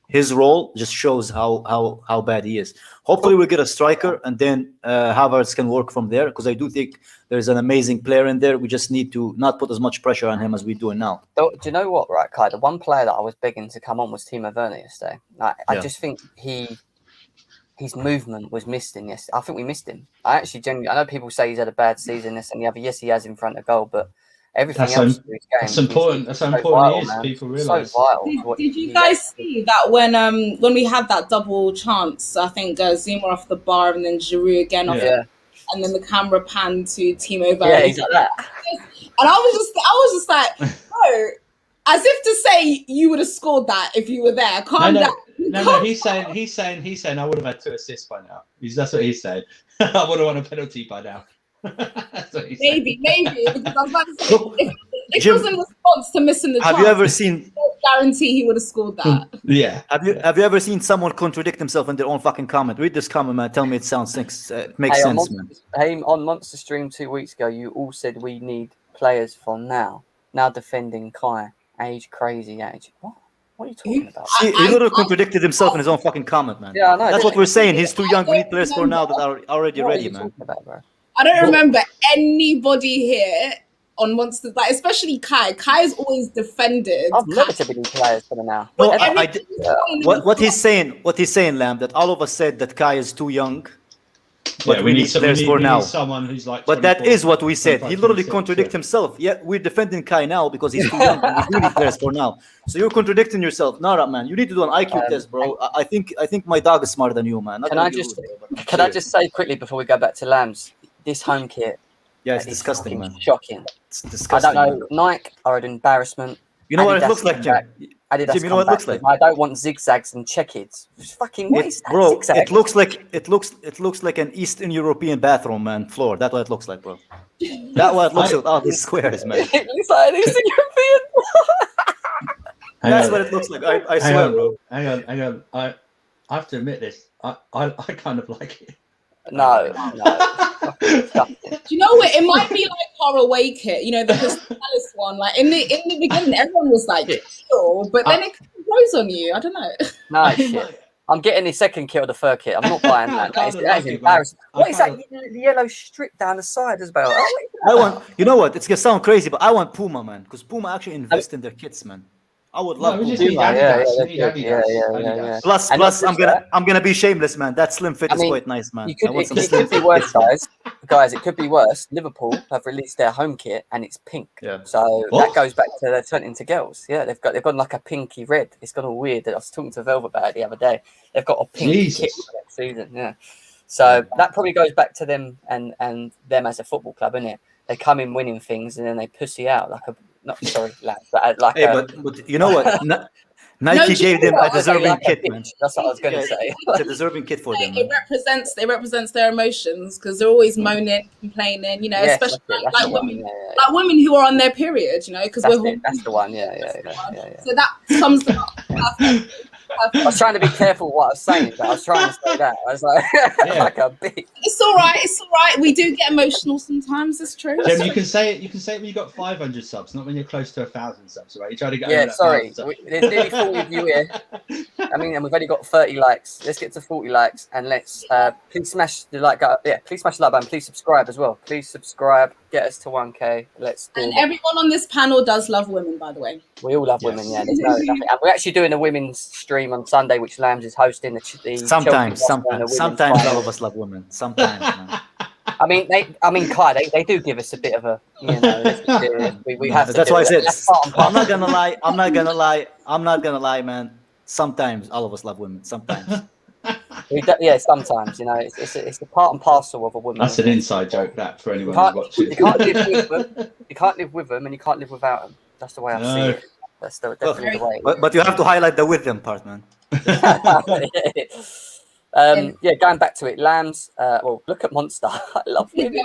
his role just shows how bad he is. Hopefully we'll get a striker, and then Havertz can work from there, because I do think there's an amazing player in there. We just need to not put as much pressure on him as we're doing now.
Do you know what, right, Kai? The one player that I was begging to come on was Timo Werner yesterday. I just think his movement was missed in yesterday. I think we missed him. I know people say he's had a bad season, this and the other. Yes, he has in front of goal, but everything else.
That's important. That's how important he is. People realize.
So vital.
Did you guys see that when we had that double chance? I think Zuma off the bar and then Giroud again off, and then the camera panned to Timo Werner.
Yeah, he's like that.
And I was just like, no, as if to say you would have scored that if you were there. Calm down.
No. He's saying I would have had 2 assists by now. That's what he's saying. I would have won a penalty by now.
Maybe because I was about to say, if it was in response to missing the chance,
have you ever seen?
Guarantee he would have scored that.
Yeah.
Have you ever seen someone contradict himself in their own fucking comment? Read this comment, man. Tell me it makes sense, man.
Hey, on Monster Stream 2 weeks ago, you all said we need players for now. Now defending Kai, age crazy age. What are you talking about?
See, he literally contradicted himself in his own fucking comment, man.
Yeah, I know.
That's what we're saying. He's too young. We need players for now that are already ready, man.
I don't remember anybody here on Monsters, like especially Kai. Kai is always defended.
I've never to be players for the now.
No, what he's saying, Lamb, that all of us said that Kai is too young, but we need players for now.
Someone who's like.
But that is what we said. He literally contradicted himself. Yeah, we're defending Kai now because he's too young, and we do need players for now. So you're contradicting yourself. No, man, you need to do an IQ test, bro. I think my dog is smarter than you, man.
Can I just say quickly before we go back to Lambs? This home kit,
it's disgusting, man.
Shocking.
It's disgusting.
I don't know. Nike are an embarrassment.
You know what it looks like, Jim?
Jim,
you know what it looks like?
I don't want zigzags and checkers. What is that?
Bro,
zigzag?
it looks like an Eastern European bathroom, man. Floor. That's what it looks like, bro. That's what it looks like. All these squares, man.
It looks like an Eastern European.
That's what it looks like. I swear, bro.
Hang on. I have to admit this. I kind of like it.
No.
Do you know what? It might be like our away kit, you know, the Palace one. Like in the beginning, everyone was like, "Ew," but then it grows on you. I don't know.
No shit. I'm getting the second kit or the third kit. I'm not buying that. That is embarrassing. What is that yellow strip down the side as well?
You know what? It's gonna sound crazy, but I want Puma, man, because Puma actually invest in their kits, man. I would
No,
love
we
to.
just need
Yeah,
Adidas.
yeah,
You need
yeah,
Adidas.
yeah.
Adidas.
Plus,
And not
plus,
just that,
I'm gonna be shameless, man. That slim fit
I
is
mean,
quite nice, man.
you
I
could
want some
it
slim
could be
fit
worse,
kits, man.
guys. It could be worse. Liverpool have released their home kit and it's pink.
Yeah.
So that
What?
goes back to they're turning into girls. Yeah, they've got like a pinky red. It's gone all weird. I was talking to Velvet about it the other day. They've got a pink kit
Jesus.
for next season. Yeah. So that probably goes back to them and them as a football club, isn't it? They come in winning things and then they pussy out like a lads, but like
Hey,
a
but you know what? Nike
do you
gave
know
them
what?
a deserving
like a
kit, man.
bitch. That's what I was gonna
Yeah,
say.
it's a deserving kit for them,
It
man.
represents their emotions because they're always moaning, complaining, you know,
Yes,
especially
that's the one.
women,
Yeah.
like women who are on their period, you know, because
That's
we're
it. That's the one. Yeah.
so that sums them up perfectly.
I was trying to be careful what I was saying, but I was trying to say that. I was like,
Yeah.
like a bitch.
It's all right. It's all right. We do get emotional sometimes. It's true.
Jem, you can say it. You can say it when you got 500 subs, not when you're close to 1,000 subs, right? You're trying to get over
Yeah,
that
sorry.
1,000 subs.
There's nearly 40 of you here. I mean, and we've only got 30 likes. Let's get to 40 likes, and let's please smash the like. Please smash the like button. Please subscribe as well. Please subscribe. Get us to 1K. Let's do
And
it.
everyone on this panel does love women, by the way.
We all love
Yes.
women. Yeah, there's nothing. And we're actually doing a women's stream on Sunday, which Lambs is hosting.
Sometimes all of us love women. Sometimes, man.
I mean, Kai, they do give us a bit of a, you know, we have to.
That's
do
why I
it.
said
That's part and
I'm not
parcel.
gonna lie, man. Sometimes all of us love women. Sometimes.
Sometimes, you know, it's a part and parcel of a woman.
That's an inside joke, that, for anyone who's watching.
You can't live with them. You can't live with them, and you can't live without them. That's the way I see it. That's definitely the way.
But you have to highlight the with them part, man.
Yeah, going back to it, Lambs. Well, look at Monster. I love women.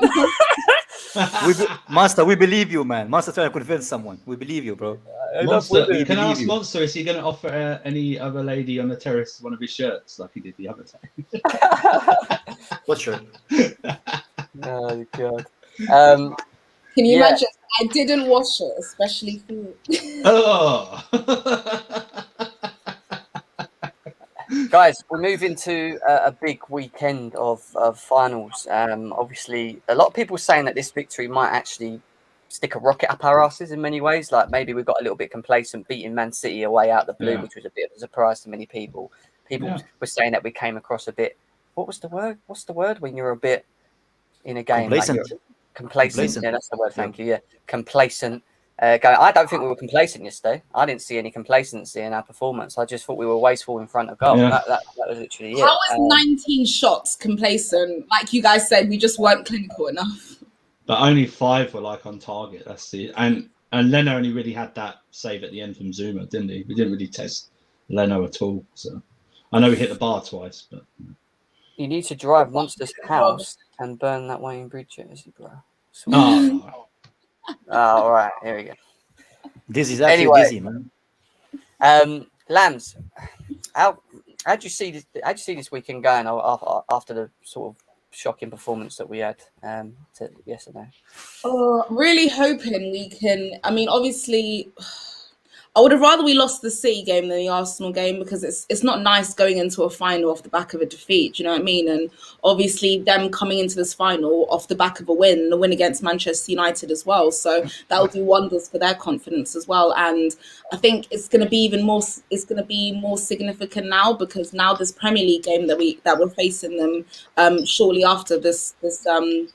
Monster, we believe you, man. Monster trying to convince someone. We believe you, bro.
Monster,
We
can I
believe
ask
you.
Monster, is he going to offer any other lady on the terrace one of his shirts like he did the other time?
What shirt?
Oh god.
Can you
Yeah.
imagine? I didn't wash it, especially for you.
Oh!
Guys, we're moving to a big weekend of finals. Obviously, a lot of people saying that this victory might actually stick a rocket up our asses in many ways. Like maybe we got a little bit complacent beating Man City away out the blue,
Yeah.
which was a bit of a surprise to many people. People were saying that we came across a bit. What was the word? What's the word when you're a bit in a game?
Complacent.
Like you're complacent.
Complacent.
Yeah, that's the word. Thank you. Yeah, complacent. I don't think we were complacent yesterday. I didn't see any complacency in our performance. I just thought we were wasteful in front of goal.
Yeah.
That was literally it.
How is 19 shots complacent? Like you guys said, we just weren't clinical enough.
But only 5 were like on target. That's the and Leno only really had that save at the end from Zuma, didn't he? We didn't really test Leno at all. So I know we hit the bar twice, but
You need to drive Monster's house and burn that Wayne Bridge jersey, bro.
oh,
All right, here we go.
This is actually
Anyway.
dizzy, man.
Lambs, how do you see this? How do you see this weekend going after the sort of shocking performance that we had yesterday?
Really hoping we can. I mean, obviously, I would have rather we lost the City game than the Arsenal game because it's not nice going into a final off the back of a defeat. Do you know what I mean? And obviously, them coming into this final off the back of a win against Manchester United as well. So that will do wonders for their confidence as well. And I think it's going to be even more. It's going to be more significant now because now this Premier League game that we're facing them shortly after the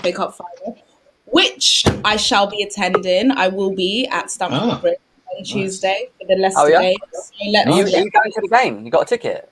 FA Cup final, which I shall be attending. I will be at Stamford Bridge on Tuesday for the Leicester game. So
Are you going to the game? You got a ticket?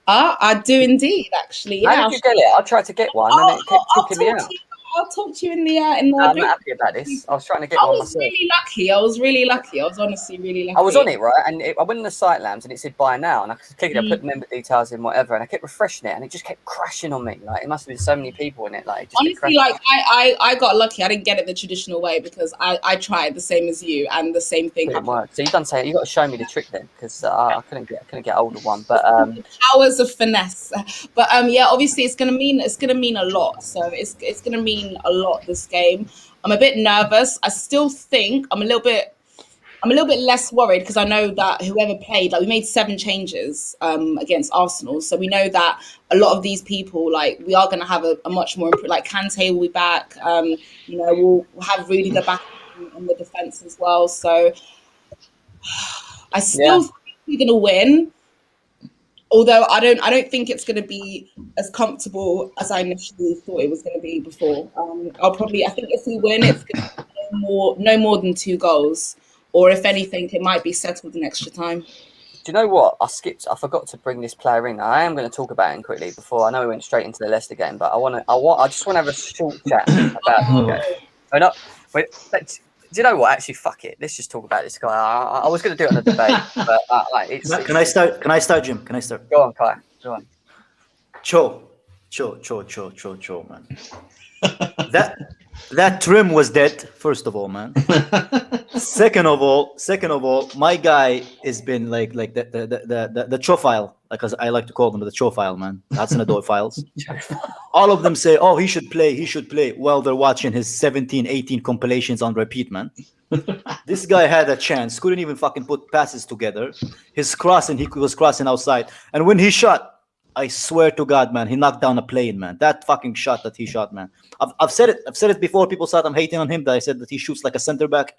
I do indeed, actually. Yeah,
How did you get it? I tried to get one and it kept kicking me out.
I'll talk to you in the
I'm not happy about this. I was trying to get one myself.
I was really lucky. I was honestly really lucky.
I was on it, right? And I went in the site, Lambs, and it said buy now. And I clicked it, I put the member details in, whatever. And I kept refreshing it, and it just kept crashing on me. Like, it must have been so many people in it. Like, it just
honestly, like, I got lucky. I didn't get it the traditional way because I tried the same as you, and the same thing happened.
So you got to show me the trick then, because I couldn't get hold of one. But
hours of finesse. But yeah, obviously it's gonna mean a lot. So it's gonna mean a lot this game. I'm a bit nervous. I still think I'm a little bit less worried because I know that whoever played, like we made 7 changes against Arsenal. So we know that a lot of these people, like we are going to have a much more, like Kante will be back. We'll have Rudiger back in the defence as well. So I still think we're going to win. Although I don't think it's going to be as comfortable as I initially thought it was going to be before. I think if we win, it's going to be no more than 2 goals, or if anything, it might be settled in extra time.
Do you know what? I forgot to bring this player in. I am going to talk about him quickly before. I know we went straight into the Leicester game, but I just want to have a short chat about this game. Do you know what? Actually, fuck it. Let's just talk about this guy. I was going to do it on a debate, but
Can I start, Jim? Can I start?
Go on, Kai. Go on.
Cho, man. That trim was dead. First of all, man. Second of all, my guy has been like the Chofile, like as I like to call them, the Chofile, man. That's in the door files. All of them say, "Oh, he should play." Well, they're watching his 17, 18 compilations on repeat, man. This guy had a chance, couldn't even fucking put passes together. His crossing, he was crossing outside, and when he shot, I swear to God, man, he knocked down a plane, man. That fucking shot that he shot, man. I've said it before. People thought I'm hating on him. That I said that he shoots like a center back.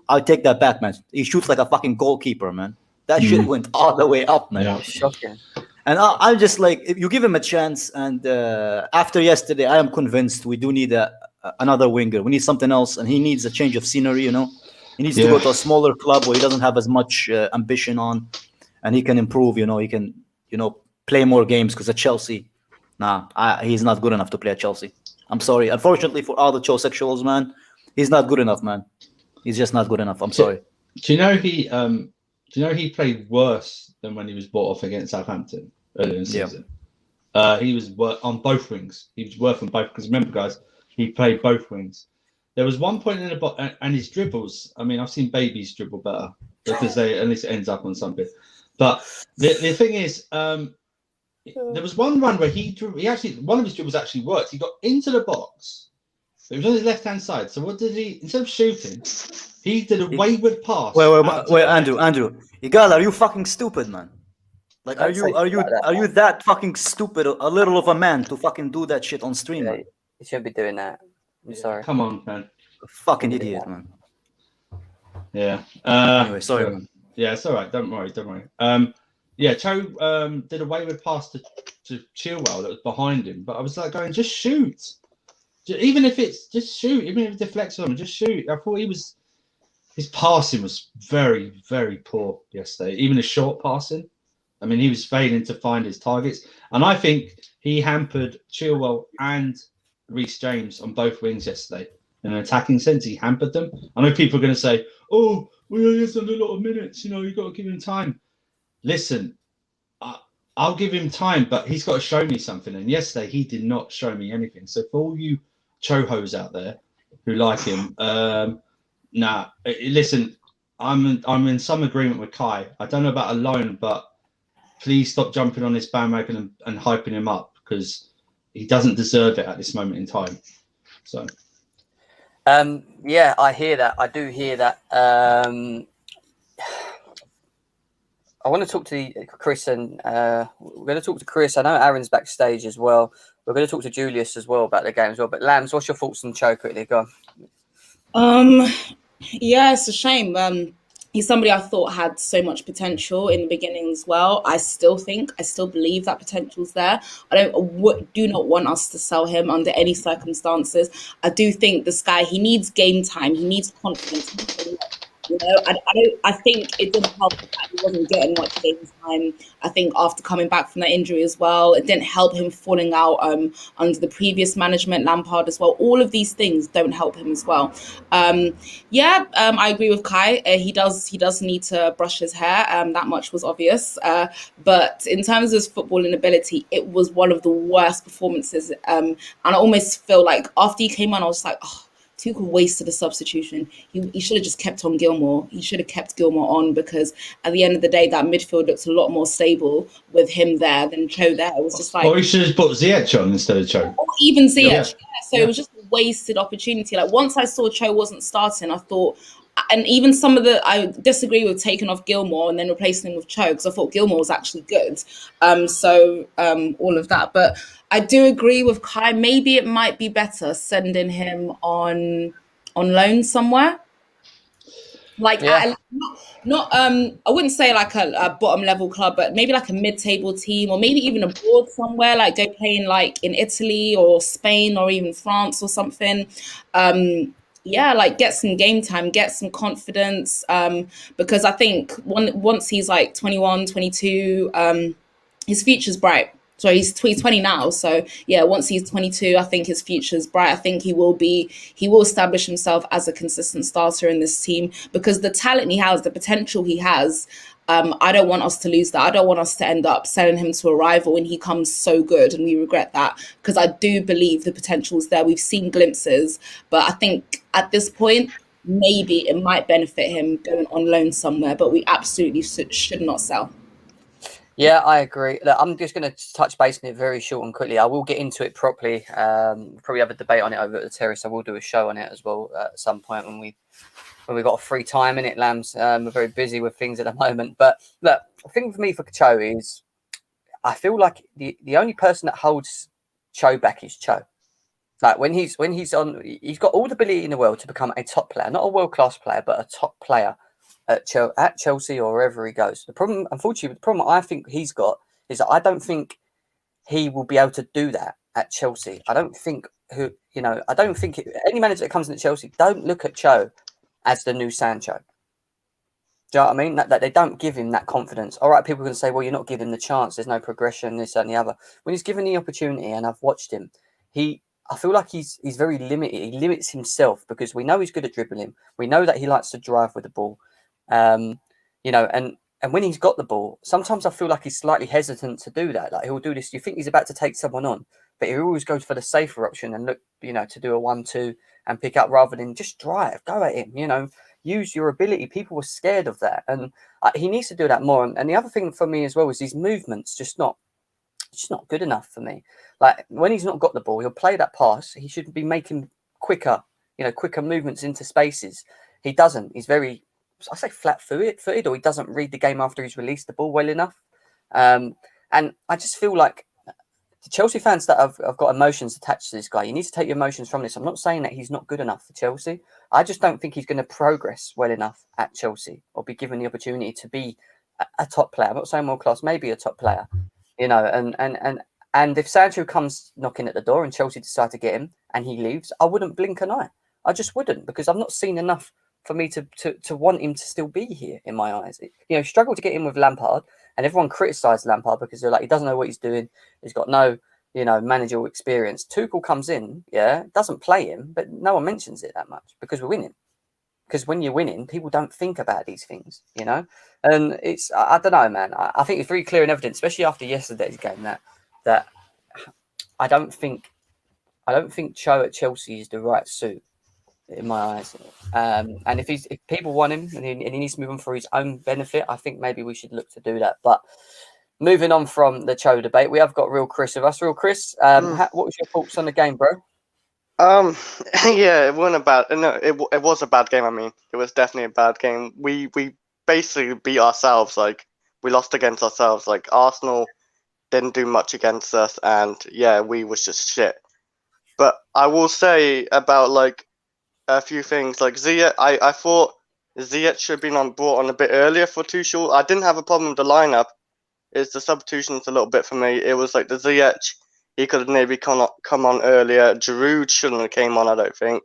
I'll take that back, man. He shoots like a fucking goalkeeper, man. That shit went all the way up, man.
Yeah.
Shocking.
And I'm just like, if you give him a chance, and after yesterday, I am convinced we do need another winger. We need something else, and he needs a change of scenery, you know. He needs to go to a smaller club where he doesn't have as much ambition on, and he can improve, you know. He can, you know, play more games, because at Chelsea, he's not good enough to play at Chelsea. I'm sorry. Unfortunately for all the Chelsexuals, man, he's not good enough, man. He's just not good enough. I'm sorry.
Do you know he played worse than when he was bought off against Southampton earlier in the season? He was on both wings. He was worse on both, because remember, guys, he played both wings. There was one point in the box, and his dribbles. I mean, I've seen babies dribble better, because they at least it ends up on something. But the thing is, there was one run where he actually, one of his dribbles actually worked. He got into the box. It was on his left-hand side. So what did he? Instead of shooting, he did a wayward pass.
Wait, Andrew. Igal, are you fucking stupid, man? Like, are you that fucking stupid, a little of a man to fucking do that shit on stream?
Yeah, you shouldn't be doing that. I'm sorry.
Come on, man.
Fucking idiot, man.
Yeah.
Anyway, sorry, man.
Yeah, it's all right. Don't worry. Yeah, Cho did a wayward pass to Chilwell that was behind him, but I was like going, just shoot. Even if it's just shoot, even if it deflects on him, just shoot. I thought his passing was very, very poor yesterday. Even his short passing. I mean, he was failing to find his targets. And I think he hampered Chilwell and Reece James on both wings yesterday. In an attacking sense, he hampered them. I know people are going to say, oh, well, he's done a lot of minutes. You know, you've got to give him time. Listen, I'll give him time, but he's got to show me something. And yesterday, he did not show me anything. So for all you Chohos out there who like him, listen, I'm in some agreement with Kai. I don't know about a loan, but please stop jumping on this bandwagon and hyping him up, because he doesn't deserve it at this moment in time. So,
yeah, I hear that. I do hear that. I want to talk to Chris, and we're going to talk to Chris. I know Aaron's backstage as well. We're going to talk to Julius as well about the game as well. But Lambs, what's your thoughts on Cho quickly? Go on.
Yeah, it's a shame. He's somebody I thought had so much potential in the beginning as well. I still believe that potential's there. I do not want us to sell him under any circumstances. I do think this guy, he needs game time. He needs confidence. You know, I think it didn't help that he wasn't getting much game time. I think after coming back from that injury as well, it didn't help him falling out under the previous management, Lampard as well. All of these things don't help him as well. I agree with Kai. He does need to brush his hair. That much was obvious. But in terms of his footballing ability, it was one of the worst performances. And I almost feel like after he came on, I was like, oh, Tuchel wasted a substitution. He should have just kept on Gilmour. He should have kept Gilmour on, because at the end of the day, that midfield looks a lot more stable with him there than Cho there. It was just like...
Or he should have put Ziyech on instead of Cho.
Or even Ziyech. Yeah. It was just a wasted opportunity. Like, once I saw Cho wasn't starting, I thought... And even I disagree with taking off Gilmour and then replacing him with Cho, because I thought Gilmour was actually good. All of that. But I do agree with Kai. Maybe it might be better sending him on loan somewhere. like
Yeah.
at not I wouldn't say like a bottom level club, but maybe like a mid table team, or maybe even abroad somewhere, like go playing like in Italy or Spain or even France or something. Yeah, like get some game time, get some confidence, because I think once he's like 21, 22, his future's bright. So he's 20 now. So yeah, once he's 22, I think his future's bright. I think he will establish himself as a consistent starter in this team, because the talent he has, the potential he has, I don't want us to lose that. I don't want us to end up selling him to a rival when he comes so good and we regret that, because I do believe the potential is there. We've seen glimpses, but I think at this point, maybe it might benefit him going on loan somewhere, but we absolutely should not sell.
Yeah, I agree. Look, I'm just going to touch base on it very short and quickly. I will get into it properly. Probably have a debate on it over at the terrace. I will do a show on it as well at some point when we've got a free time in it, Lambs. We're very busy with things at the moment. But look, the thing for me for Cho is I feel like the only person that holds Cho back is Cho. Like when he's on, he's got all the ability in the world to become a top player, not a world class player, but a top player at Chelsea or wherever he goes. The problem, unfortunately, the problem I think he's got is that I don't think he will be able to do that at Chelsea. I don't think any manager that comes into Chelsea don't look at Cho as the new Sancho. Do you know what I mean? That they don't give him that confidence. All right, people can say, well, you're not giving him the chance. There's no progression, this and the other. When he's given the opportunity, and I've watched him, I feel like he's very limited. He limits himself because we know he's good at dribbling. We know that he likes to drive with the ball. And when he's got the ball, sometimes I feel like he's slightly hesitant to do that. Like he'll do this. You think he's about to take someone on, but he always goes for the safer option and look, to do a 1-2 and pick up rather than just drive, go at him, use your ability. People were scared of that. And he needs to do that more. And the other thing for me as well is his movements, just not good enough for me. Like when he's not got the ball, he'll play that pass. He should be making quicker movements into spaces. He doesn't. He's very, I say flat-footed, or he doesn't read the game after he's released the ball well enough. And I just feel like the Chelsea fans that have got emotions attached to this guy, you need to take your emotions from this. I'm not saying that he's not good enough for Chelsea. I just don't think he's going to progress well enough at Chelsea or be given the opportunity to be a top player. I'm not saying world class, maybe a top player. And if Sancho comes knocking at the door and Chelsea decide to get him and he leaves, I wouldn't blink an eye. I just wouldn't, because I've not seen enough for me to want him to still be here in my eyes. Struggled to get in with Lampard, and everyone criticised Lampard because they're like, he doesn't know what he's doing. He's got no, managerial experience. Tuchel comes in, doesn't play him, but no one mentions it that much because we're winning. Because when you're winning, people don't think about these things, And it's, I don't know, man. I think it's very clear and evident, especially after yesterday's game, that I don't think Cho at Chelsea is the right suit in my eyes. And if people want him and he needs to move on for his own benefit, I think maybe we should look to do that. But moving on from the Cho debate, we have got Real Chris with us. Real Chris, what was your thoughts on the game, bro?
Yeah, it wasn't it was a bad game. I mean, it was definitely a bad game. We basically beat ourselves. Like we lost against ourselves. Like Arsenal didn't do much against us, and we was just shit. But I will say about like a few things. Like Ziyech, I thought Ziyech should have been brought on a bit earlier for Tuchel. I didn't have a problem with the lineup. It's the substitutions a little bit for me. It was like the Ziyech. He could have maybe come on earlier. Giroud shouldn't have came on, I don't think.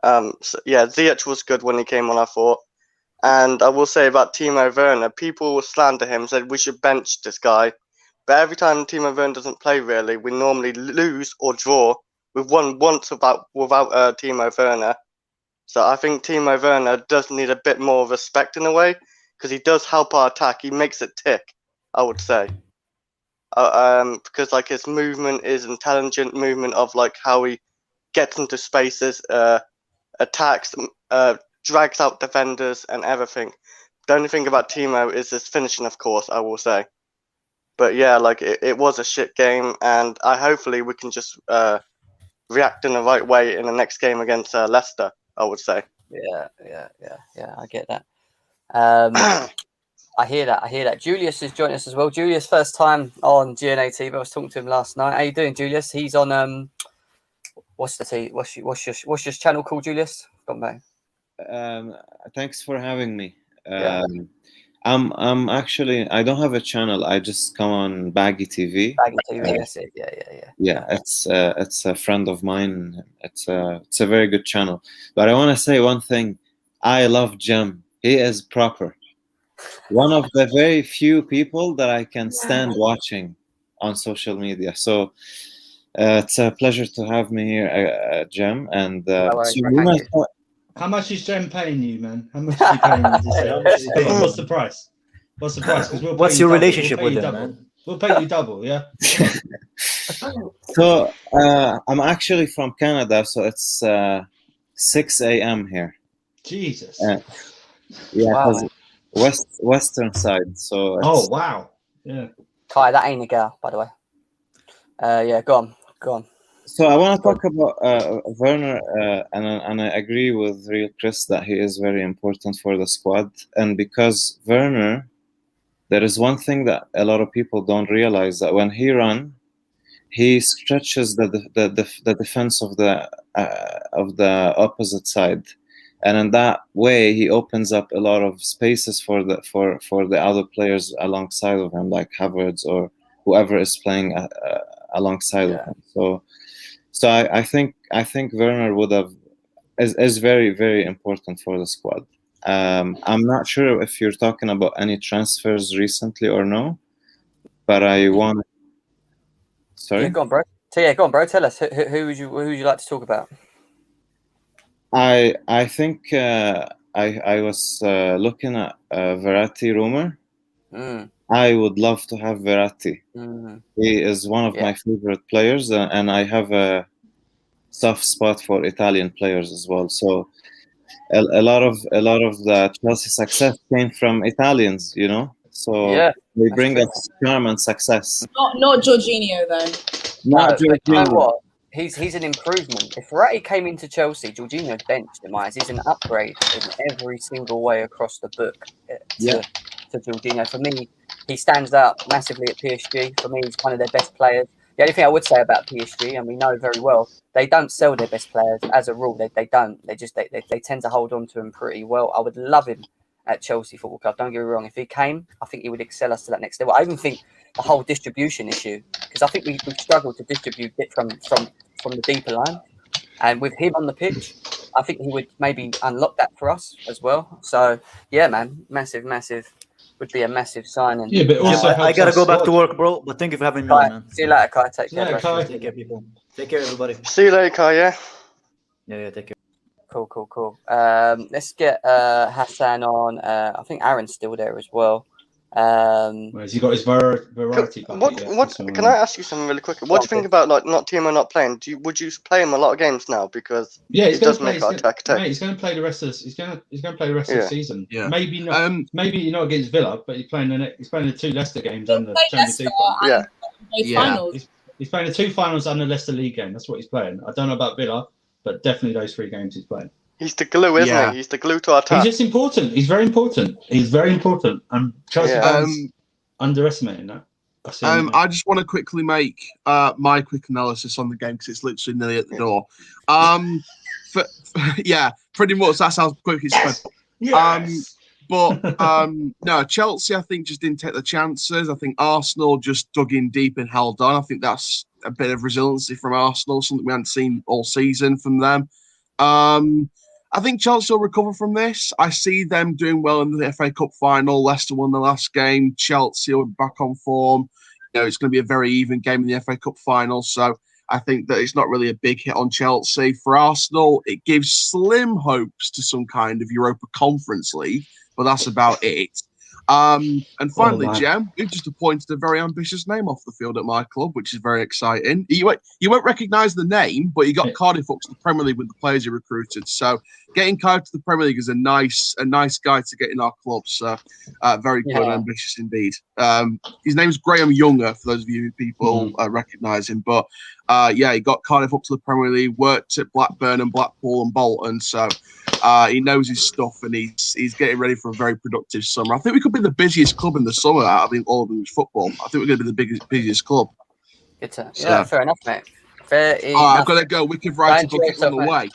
Ziyech was good when he came on, I thought. And I will say about Timo Werner, people will slander him, said we should bench this guy. But every time Timo Werner doesn't play really, we normally lose or draw. We've won once without Timo Werner. So I think Timo Werner does need a bit more respect in a way, because he does help our attack. He makes it tick, I would say. Because like his movement is intelligent movement of like how he gets into spaces, attacks, drags out defenders and everything. The only thing about Timo is his finishing, of course, I will say. But yeah, like it was a shit game, and hopefully we can just react in the right way in the next game against Leicester, I would say.
Yeah, I get that. I hear that. Julius is joining us as well. Julius, first time on GNA TV. I was talking to him last night. How you doing, Julius? He's on what's your channel called, Julius? Gone back.
Thanks for having me.
Yeah.
I'm actually, I don't have a channel. I just come on Baggy TV.
Baggy TV, that's it. Yeah.
Yeah, it's a friend of mine. It's a very good channel. But I want to say one thing. I love Jem. He is proper. One of the very few people that I can stand watching on social media. So it's a pleasure to have me here, Jem. And
No worries,
so
bro,
we
thank
might
you.
start-
How much is Jem paying you, man? How much is he paying you to say?
How much is he paying
What's
you?
the price? What's the price? Because we'll pay
What's
you
your
double.
relationship
We'll pay
with
you
him,
double.
man?
We'll pay you double. Yeah.
So I'm actually from Canada, so it's 6 a.m. here.
Jesus.
Yeah,
Wow,
because
man.
western side. So
Oh
it's,
wow. Yeah.
Kai, that ain't a girl, by the way. Yeah, go on.
so I want to talk about Werner, and I agree with Real Chris that he is very important for the squad. And because Werner, there is one thing that a lot of people don't realize, that when he runs, he stretches the defense of the opposite side, and in that way he opens up a lot of spaces for the other players alongside of him, like Havertz or whoever is playing alongside of him. So I think Werner would have is very, very important for the squad. I'm not sure if you're talking about any transfers recently or no, but I want. Sorry.
Yeah, go on, bro. Go on, bro. Tell us who would you like to talk about?
I think I was looking at Verratti rumor. I would love to have Verratti. He is one of my favorite players, and I have a soft spot for Italian players as well. So a lot of the Chelsea success came from Italians, you know. So they bring us charm and success.
Not Jorginho though.
Not
but you know
Jorginho.
what? He's an improvement. If Verratti came into Chelsea, Jorginho's benched in my eyes. He's an upgrade in every single way across the book to Jorginho. For me, he stands out massively at PSG. For me, he's one of their best players. The only thing I would say about PSG, and we know very well, they don't sell their best players as a rule. They don't. They tend to hold on to them pretty well. I would love him at Chelsea Football Club. Don't get me wrong. If he came, I think he would excel us to that next level. I even think the whole distribution issue, because I think we've struggled to distribute it from the deeper line, and with him on the pitch, I think he would maybe unlock that for us as well. So yeah, man, massive would be a massive signing.
Yeah, but also
I gotta go back to work, bro. But thank you for having me on, man.
See you later, Kai. Take care.
Kai.
Take care, people. Take care, everybody.
See you later, Kai. Yeah.
Yeah, take care.
Cool. Let's get Hassan on. I think Aaron's still there as well.
Has he got his variety back?
What can I ask you something really quick? What do you think about like Timo not playing? Would you play him a lot of games now, because
it
does make our attack?
He's going to play the rest of he's going to play the rest of the season.
Yeah.
Maybe not. Maybe not against Villa, but he's playing the two Leicester games and the Champions League.
Finals.
He's playing the two finals and the Leicester League game. That's what he's playing. I don't know about Villa, but definitely those 3 games he's playing.
He's the glue, isn't he? He's the glue to our attack.
He's just important. He's very important. And Chelsea fans underestimating that.
I just want to quickly make my quick analysis on the game, because it's literally nearly at the door. Pretty much that's how quick it's spent.
Yes.
No, Chelsea, I think, just didn't take the chances. I think Arsenal just dug in deep and held on. I think that's a bit of resiliency from Arsenal, something we hadn't seen all season from them. I think Chelsea will recover from this. I see them doing well in the FA Cup final. Leicester won the last game. Chelsea are back on form. You know, it's going to be a very even game in the FA Cup final. So I think that it's not really a big hit on Chelsea. For Arsenal, it gives slim hopes to some kind of Europa Conference League, but that's about it. And finally, Jem, you've just appointed a very ambitious name off the field at my club, which is very exciting. You won't recognise the name, but you got Cardiff up to the Premier League with the players you recruited. So getting Cardiff to the Premier League is a nice guy to get in our club. So very good and ambitious indeed. His name's Graham Younger, for those of you people recognise him. But he got Cardiff up to the Premier League, worked at Blackburn and Blackpool and Bolton. So he knows his stuff, and he's getting ready for a very productive summer. I think we could be the busiest club in the summer out of all of English football. I think we're going to be the busiest club.
Fair enough, mate. Fair enough.
I've got to go. Wicked right to book it on the way.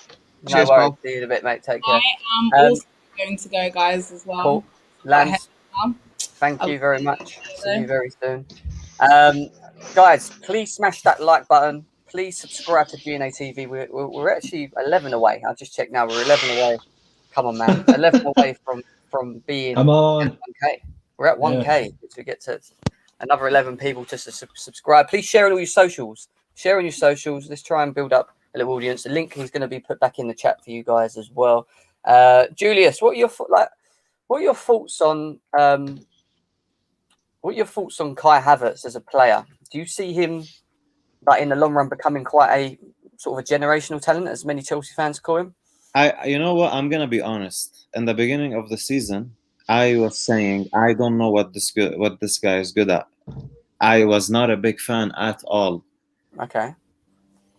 No
Cheers,
worries.
pal.
See you in a bit, mate. Take care.
I'm also going to go, guys, as well.
Cool.
Got a
Lance,
head now.
thank
I'll
you very much. See you
you.
very soon. Guys, please smash that like button. Please subscribe to GNA TV. We're actually 11 away. I just checked now. We're 11 away. Come on, man. 11 away from being
Come on.
1K. We're at 1K. To get to another 11 people to subscribe. Please share on all your socials. Share on your socials. Let's try and build up a little audience. The link is going to be put back in the chat for you guys as well. Julius, what are your thoughts on Kai Havertz as a player? Do you see him in the long run becoming quite a sort of a generational talent, as many Chelsea fans call him?
You know what? I'm gonna be honest. In the beginning of the season, I was saying I don't know what this guy is good at. I was not a big fan at all.
Okay.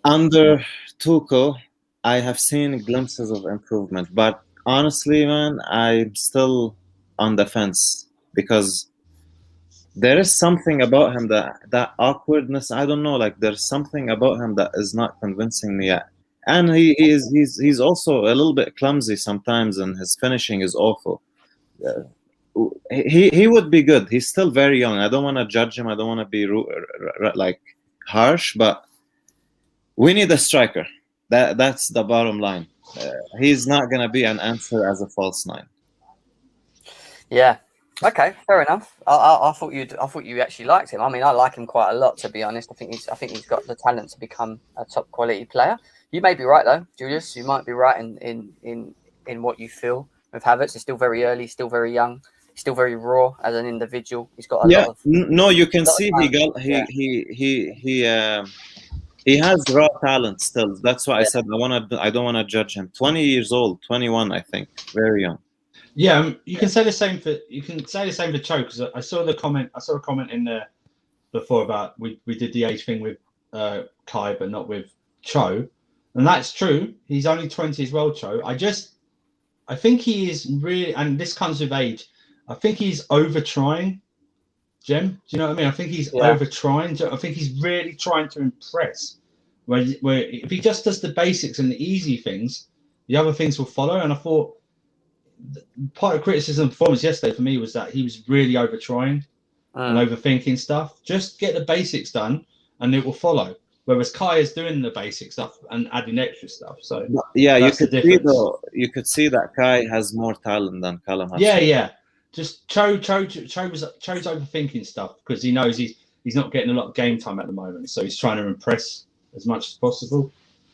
Under Tuchel, I have seen glimpses of improvement, but honestly, man, I'm still on the fence because there is something about him that awkwardness. I don't know. Like there's something about him that is not convincing me yet. And he's also a little bit clumsy sometimes, and his finishing is awful. He would be good. He's still very young. I don't want to judge him. I don't want to be like harsh, but we need a striker. That's the bottom line. He's not gonna be an answer as a false nine.
Yeah. Okay. Fair enough. I thought you actually liked him. I mean, I like him quite a lot, to be honest. I think he's got the talent to become a top quality player. You may be right though, Julius. You might be right in what you feel with Havertz. He's still very early, still very young, still very raw as an individual. He's got a lot of
no. You can see he has raw talent still. That's why I said I don't want to judge him. 20 years old, 21, I think, very young.
Yeah, you can say the same for Cho, because I saw a comment in there before about we did the age thing with Kai, but not with Cho, and that's true. He's only 20 as well, Cho. I think he is really, and this comes with age. I think he's over trying. Jem, do you know what I mean? I think he's over trying. I think he's really trying to impress. Where if he just does the basics and the easy things, the other things will follow. And I thought part of criticism of performance yesterday for me was that he was really over trying and overthinking stuff. Just get the basics done, and it will follow. Whereas Kai is doing the basic stuff and adding extra stuff. So
yeah,
you
could see that Kai has more talent than Callum has.
Yeah. Just Cho's overthinking stuff because he knows he's not getting a lot of game time at the moment, so he's trying to impress as much as possible.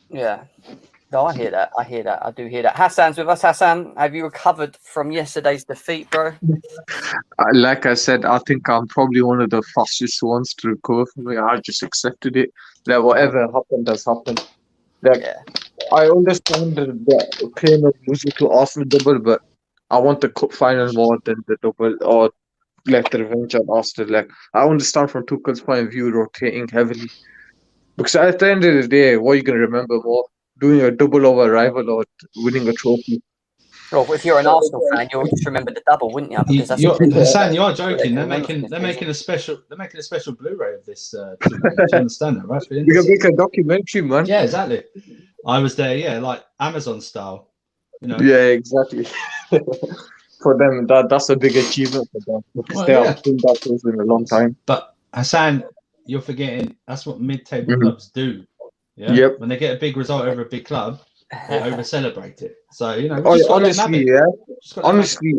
Yeah. No, I hear that. I do hear that. Hassan's with us. Hassan, have you recovered from yesterday's defeat, bro?
Like I said, I think I'm probably one of the fastest ones to recover from it. I just accepted it. That whatever happened has happened. I understand the pain of losing to Arsenal double, but I want the cup final more than the double or the revenge on Arsenal. Like I understand from Tuchel's point of view, rotating heavily, because at the end of the day, what are you gonna remember more? Doing a double over a rival or winning a trophy?
Well, if you're an Arsenal fan, you'll just remember the double, wouldn't you? Because
Hassan, you are joking. They're making a special Blu-ray of this. Do you understand that, right?
We can make a documentary, man.
Yeah, exactly. I was there. Yeah, like Amazon style. You know.
Yeah, exactly. For them, that's a big achievement for them because they have been that close in a long time.
But Hassan, you're forgetting that's what mid-table clubs do. Yeah.
Yep.
When they get a big result over a big club, they over-celebrate it. So
honestly,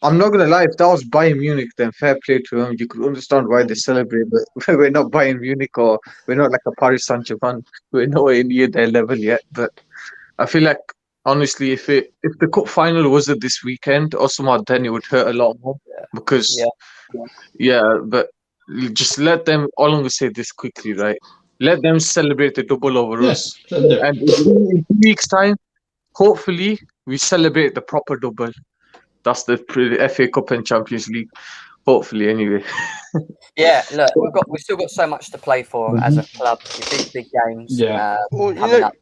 I'm not gonna lie. If that was Bayern Munich, then fair play to them. You could understand why they celebrate. But we're not Bayern Munich, or we're not like a Paris Saint-Germain. We're nowhere near their level yet. But I feel like honestly, if the cup final was this weekend or something, then it would hurt a lot more because but just let them. All I'm gonna say this quickly, right? Let them celebrate the double over us, and in 2 weeks' time, hopefully, we celebrate the proper double. That's the FA Cup and Champions League. Hopefully, anyway.
Yeah, look, we've still got so much to play for as a club. Big games.
Yeah.
Coming up.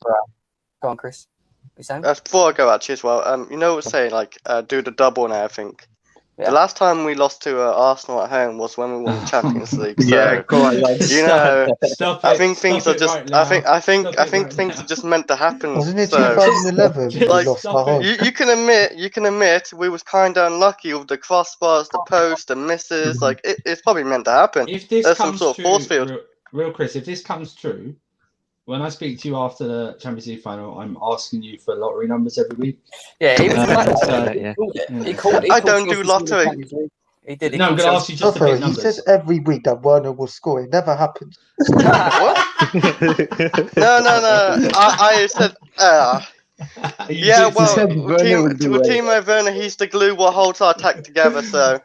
Go on, Chris.
Before I go, actually, as well, you know, saying like do the double and everything.
Yeah.
The last time we lost to Arsenal at home was when we won the Champions League. So,
Yeah, go on, lads.
you know,
Stop
I
it,
think things
stop
are
it
just.
right now.
I think
Stop it right
things
now.
are just meant to happen.
Wasn't it
So,
2011 we
like,
lost at
stop
home?
it.
you can admit we was kind of unlucky with the crossbars, the post, the misses. Like it's probably meant to happen.
If this
There's some
comes
sort of force
true,
field.
real Chris, if this comes true, when I speak to you after the Champions League final, I'm asking you for lottery numbers every week.
Yeah, he was right.
Yeah.
He called
I don't do
Chelsea to the
lottery.
Champions League. He did. He
No, I'm
called
going to
Chelsea.
ask you just to
Joffa,
pick
he
numbers.
says every week that Werner will score. It never happens.
What? No. I said.
You
Yeah,
did
well,
say
said
it.
Werner would do well.
Timo Werner, he's the glue what holds our attack together. So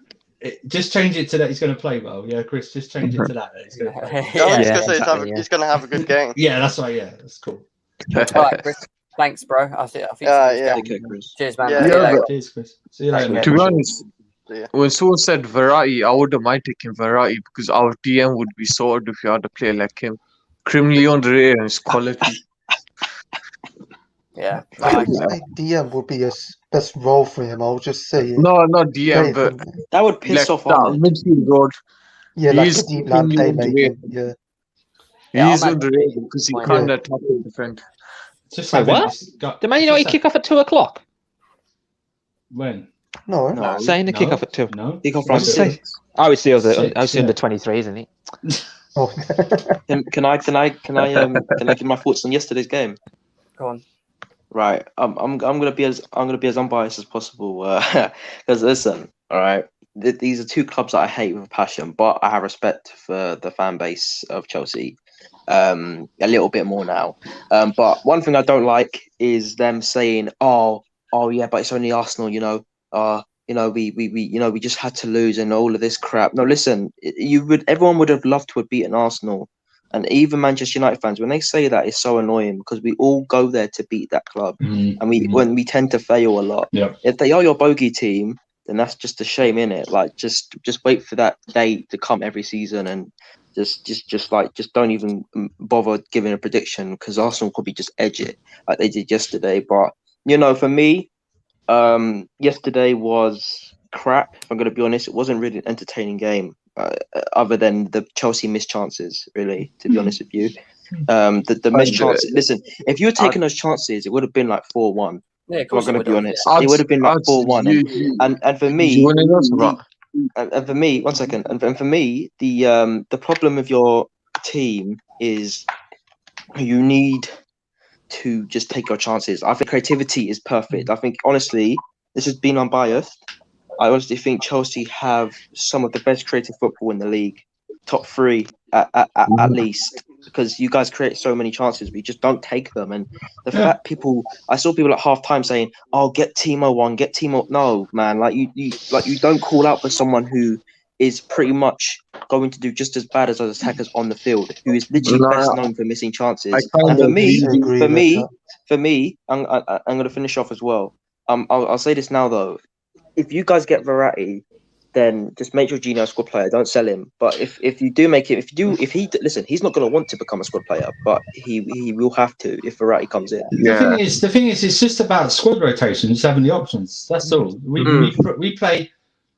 Just change it to that he's going to play well. Yeah, Chris, just change it to that. He's going to play well.
I was
Yeah.
gonna say he's gonna have a good game.
Yeah, that's right. Yeah, that's cool.
All right, Chris. Thanks, bro. I think.
Yeah.
Take care, Chris.
Cheers, man.
Yeah,
See you
yeah,
later.
Cheers, Chris. See you later.
Okay.
mate.
To be honest,
Yeah.
when someone said Verratti, I wouldn't mind taking Verratti because our DM would be sorted if you had a player like him. Criminally underrated and his quality.
Yeah.
I think DM would be his best role for him. I'll just say it.
No, not DM,
Play
but
him.
That would piss
like
off
that
Ahmed.
midfield road.
Yeah, like
He's
a deep line
criminally
playmaker.
underrated.
Yeah.
Yeah,
He's
I'm
underrated because he
Yeah.
can't attack and defend.
Just
Wait,
having
what?
this guy-
The Man United
just
kick off at 2 o'clock.
When?
No.
No.
Saying the kick off at 2.
No.
Kick off
What
round
did it say?
6.
Oh, it's the other.
Six,
I was
yeah.
under 23, isn't it?
Oh.
Can I give my thoughts on yesterday's game?
Go on.
Right. I'm gonna be as unbiased as possible. Because listen, all right. These are two clubs that I hate with a passion, but I have respect for the fan base of Chelsea. A little bit more now. But one thing I don't like is them saying, "Oh yeah, but it's only Arsenal," we just had to lose and all of this crap. No, listen, everyone would have loved to have beaten Arsenal, and even Manchester United fans, when they say that, it's so annoying because we all go there to beat that club, and when we tend to fail a lot.
Yep.
If they are your bogey team, then that's just a shame, innit? Like, just wait for that day to come every season, and just don't even bother giving a prediction because Arsenal could be just edge it like they did yesterday. But for me, yesterday was crap. If I'm going to be honest, it wasn't really an entertaining game, other than the Chelsea missed chances. Really, to be honest with you, the missed chances. Listen, if you were taking those chances, it would have been like 4-1.
Yeah, of
I'm
course
going to be
would have,
honest.
yeah.
It would have been like 4-1. And for me, and for me, one second. And for me, the problem with your team is you need to just take your chances. I think creativity is perfect. I think, honestly, this has been unbiased. I honestly think Chelsea have some of the best creative football in the league, top 3 at least, because you guys create so many chances, but you just don't take them. And the fact I saw people at half time saying, "Oh, get Timo one, get Timo." No, man, you don't call out for someone who is pretty much going to do just as bad as those attackers on the field, who is literally best known for missing chances. And for me, I'm going to finish off as well. I'll say this now though: if you guys get Verratti, then just make Jorginho a squad player. Don't sell him. But if you do make him, listen, he's not going to want to become a squad player, but he will have to if Verratti comes in.
The thing is, it's just about squad rotation, just having the options. That's all. We play.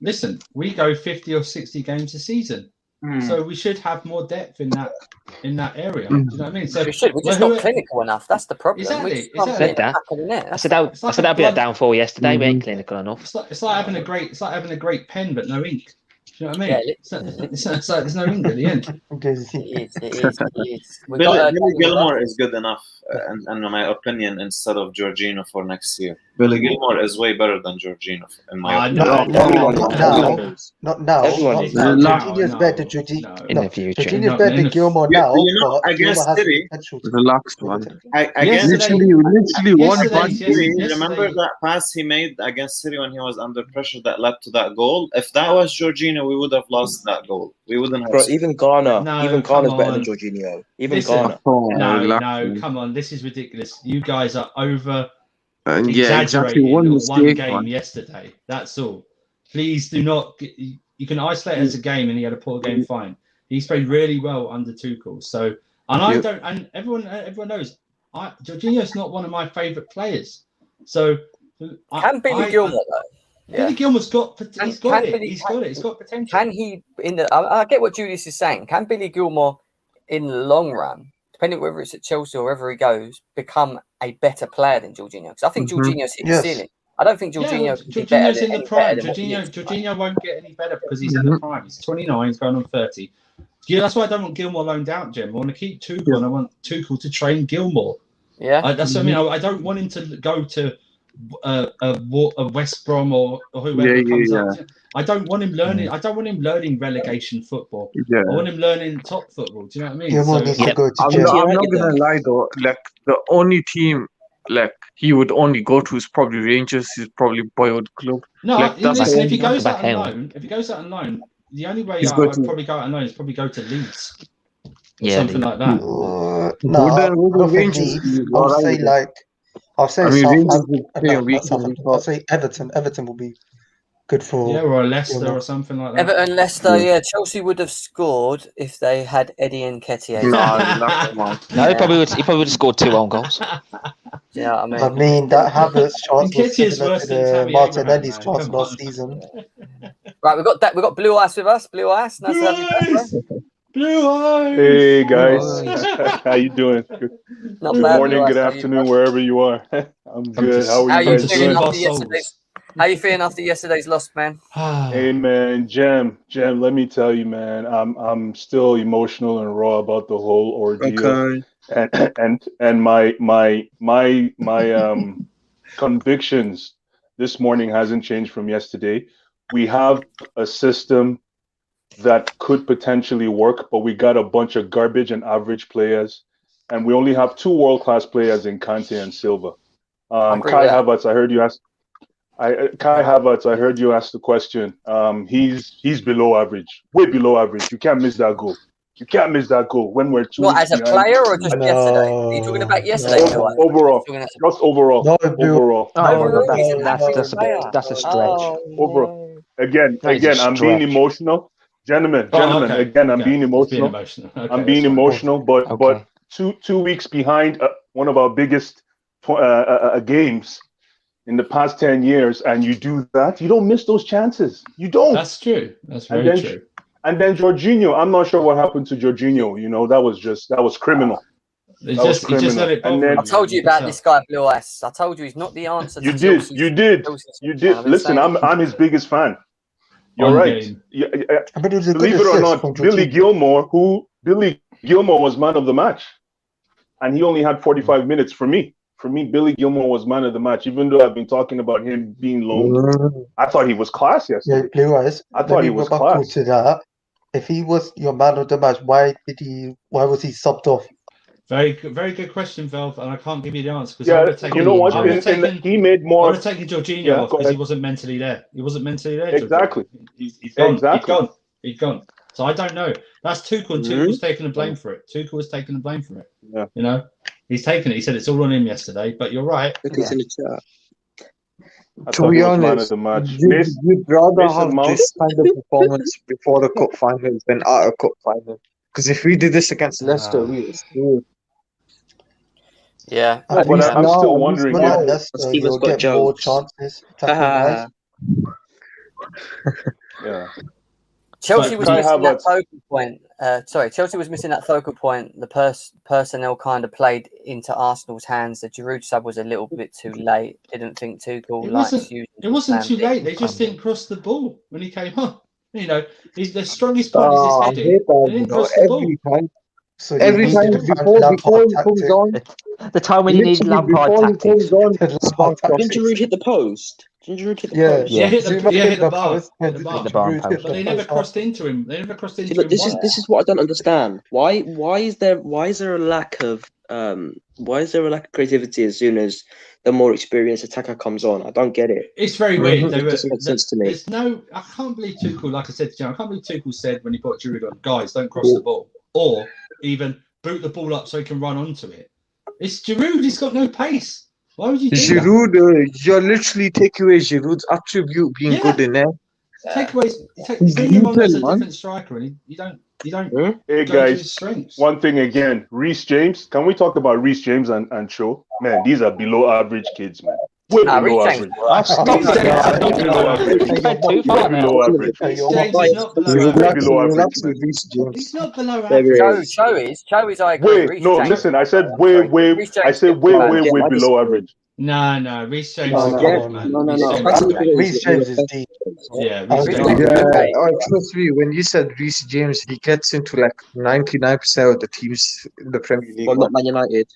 Listen, we go 50 or 60 games a season, so we should have more depth in that area. Do you know what I mean? So
we should. We're just not clinical enough. That's the problem.
Exactly.
I said that'd be a downfall yesterday. We ain't clinical enough.
It's like having a great pen but no ink. Do you know what I mean? Yeah, it's like there's no ink at the end.
It is.
Billy Gilmore is good enough, in my opinion, instead of Jorginho for next year. Billy Gilmore is way better than Jorginho, in my opinion.
Not now. Jorginho's better.
In the future.
Jorginho's better than Gilmore now.
Against City,
relaxed one.
Literally
one bad
game. Remember that pass he made against City when he was under pressure that led to that goal? If that was Jorginho, we would have lost that goal. We wouldn't have.
Bro, even Garner's better than Jorginho. Garner.
No, come on. This is ridiculous. You guys are over
exaggerating
one game yesterday. That's all. Please do not. You can isolate it as a game, and he had a poor game. Fine. He's played really well under Tuchel. So, and everyone knows, Jorginho's not one of my favourite players. So,
can Billy Gilmore though?
Billy Gilmore's got it. He's got it. He's got potential.
Can he I get what Julius is saying. Can Billy Gilmore in the long run, depending whether it's at Chelsea or wherever he goes, become a better player than Jorginho? Because I think Jorginho's hit the ceiling. I don't think
Jorginho's in the prime. Jorginho won't get any better because he's in the prime. He's 29. He's going on 30. Yeah, that's why I don't want Gilmore loaned out, Jim. I want to keep Tuchel, and I want Tuchel to train Gilmore.
Yeah,
that's what I mean. I don't want him to go to a West Brom or whoever comes up. I don't want him learning. I don't want him learning relegation football. I want him learning top football. Do you know what I mean?
Gilmore needs to go to jail. I'm not gonna lie though. Like the only team like he would only go to is probably Rangers. His probably boyhood club.
No,
like,
listen. If he goes out on loan, the only way I would probably go out on loan is probably go to Leeds. Or something like that.
I'll say Everton. Everton will be good for
or Leicester or something like that.
Everton, Leicester, Chelsea would have scored if they had Eddie Nketiah.
No, he probably would have scored 2 own goals.
Yeah, I
mean that Havertz chance was similar to the Martinelli's
Abraham,
chance last season.
Right, we've got Blue Ice with us. Blue Ice. Nice to have you back, bro.
Blue Eyes.
Hey guys, how you doing? Good morning, good afternoon, wherever you are. I'm good. How are you guys doing?
How you feeling after yesterday's loss, man?
Hey man, Jam, let me tell you, man, I'm still emotional and raw about the whole ordeal. Okay. And my convictions this morning hasn't changed from yesterday. We have a system that could potentially work, but we got a bunch of garbage and average players, and we only have 2 world-class players in Kante and Silva. Kai Havertz, I heard you ask. Kai Havertz, I heard you ask the question. He's below average, way below average. You can't miss that goal. You can't miss that goal when we're 2
Not
weeks
as a
behind.
player or just yesterday? Are you talking about yesterday?
Overall, just overall. Overall.
That's a stretch.
Overall. Again, I'm being emotional. Gentlemen, again, I'm being emotional. I'm being emotional, but 2 weeks behind one of our biggest games in the past 10 years, and you do that, you don't miss those chances. You don't.
That's true. That's very true.
And then Jorginho, I'm not sure what happened to Jorginho. You know, that was criminal.
He just let it go.
I told you about this guy, Blue Ice. I told you he's not the answer.
You did. Listen, I'm his biggest fan. You're right. Believe it or not, Billy Gilmore was man of the match, and he only had 45 minutes for me. For me, Billy Gilmore was man of the match, even though I've been talking about him being loaned. I thought he was class yesterday.
Yeah, Blue Eyes.
I thought he was class.
To that, if he was your man of the match, why was he subbed off?
Very good question, Velv, and I can't give you the answer
because you know what? He made more.
I would have taken Jorginho off because he wasn't mentally there. He wasn't mentally there.
Exactly.
He's gone. He's gone. So I don't know. That's Tuchel, and Tuchel's taking the blame for it. Tuchel was taking the blame for it.
Yeah.
You know, he's taken it. He said it's all on him yesterday. But you're right.
It's in the chat.
To be honest, you'd rather have this kind of performance before the cup final than at a cup final. Because if we did this against Leicester, we would screw.
Yeah,
but I'm still wondering.
You'll get more chances.
Yeah.
Chelsea was missing that focal point. Chelsea was missing that focal point. The personnel kind of played into Arsenal's hands. The Giroud sub was a little bit too late. Didn't think Tuchel
It wasn't too late. They just didn't cross the ball when he came on. You know, the strongest point is his heading. They didn't cross the ball.
So every time before he comes on,
the time when you need Lampard tactics.
Didn't Giroud hit the post?
Yeah, hit the bar. But they never crossed into him.
This is what I don't understand. Why is there a lack of creativity as soon as the more experienced attacker comes on? I don't get it.
It's very weird.
It doesn't make sense to me.
I can't believe Tuchel, like I said to you, I can't believe Tuchel said when he put Giroud on, guys, don't cross the ball. Or even boot the ball up so he can run onto it. It's Giroud. He's got no pace. Why would you do
Giroud, you're literally taking away Giroud's attribute being good in there.
Take him on as a different striker, and you don't.
Hey guys, one thing again, Reece James. Can we talk about Reece James and Cho? Man, these are below average kids, man. Way
Nah,
below
Reece
average.
James.
Stop
Way
it.
below average.
You went too
Way
far now.
below average.
James is not below
Way
average.
below average,
Relax
man.
with Reece James.
He's not below
There
average.
is.
Cho is. I agree.
Wait,
Reece
no,
James.
listen. I said
I'm
way,
sorry.
way.
Reece James
I said
is
way,
bad.
way,
Again,
way
I
below
disagree.
average.
No, Reece James
No,
is
come
good,
on.
man.
No,
Reece
no.
James
I
is
think
great.
Reece James is deep.
Yeah,
Reece
Reece
James
James.
is
Yeah,
good, mate.
trust me, when you said Reece James, he gets into like 99% of the teams in the Premier League.
Well, not Man United.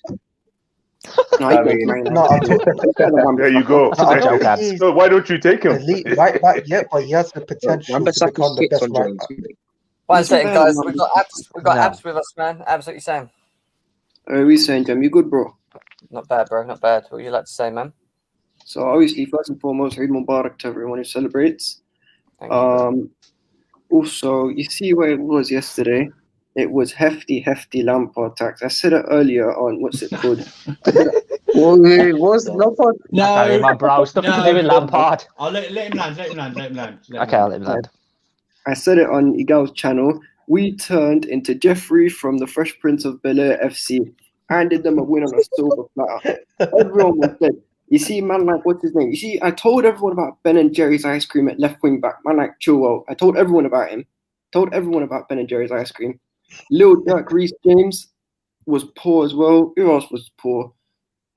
No,
I
he goes
mean,
Man United.
No, I'm talking.
He's better than
There you go.
No, I don't
joke,
think
Abs.
he's
So why don't you take him?
elite right back yet, but he has the potential to
Wan-Bissaka
become the
hits
best
on
right
James.
back.
One
He's
second,
better
guys.
than
We've got abs. We've got
No.
abs with us, man. Abs, what you saying?
Reece James, you good, bro?
Not bad, bro. Not bad. What would you like to say, man?
So obviously, first and foremost, Eid Mubarak to everyone who celebrates.
Thank you.
Also, you see where it was yesterday? It was hefty Lampard tax. I said it earlier on, what's it called?
well, it was Lampard.
Okay, my bro, stuff to do with Lampard.
I'll let him land.
Okay, I'll let him land.
I said it on Igal's channel. We turned into Jeffrey from the Fresh Prince of Bel-Air FC. Handed them a win on a silver platter. Everyone was dead. You see, man, like, what's his name? You see, I told everyone about Ben and Jerry's ice cream at left wing back. Man, like, Chilwell. I told everyone about him. Told everyone about Ben and Jerry's ice cream. Lil Dirk Reece James was poor as well. Who else was poor?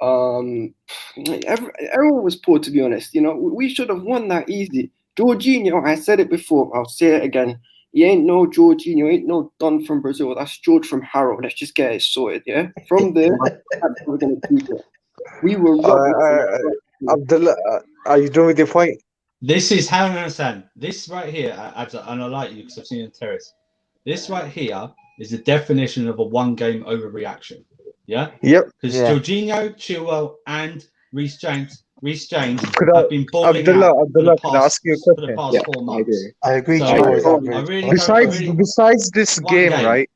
Everyone was poor, to be honest. You know, we should have won that easy. Jorginho, I said it before. I'll say it again. He ain't no Jorginho, ain't no Don from Brazil. That's George from Harrow. Let's just get it sorted, yeah? From there, we're going to keep it. We were
Abdullah, are you done with your point?
This is how I understand. This right here, and I like you because I've seen it on Terrace. This right here is the definition of a one-game overreaction. Yeah?
Yep.
Because Jorginho, Chilwell, and Reece James
Could
have been balling out
Abdullah, can I ask you a
for the
question?
past 4 months.
I agree.
So,
Chilwell is
I
average.
really
Besides this
one
game,
game.
right?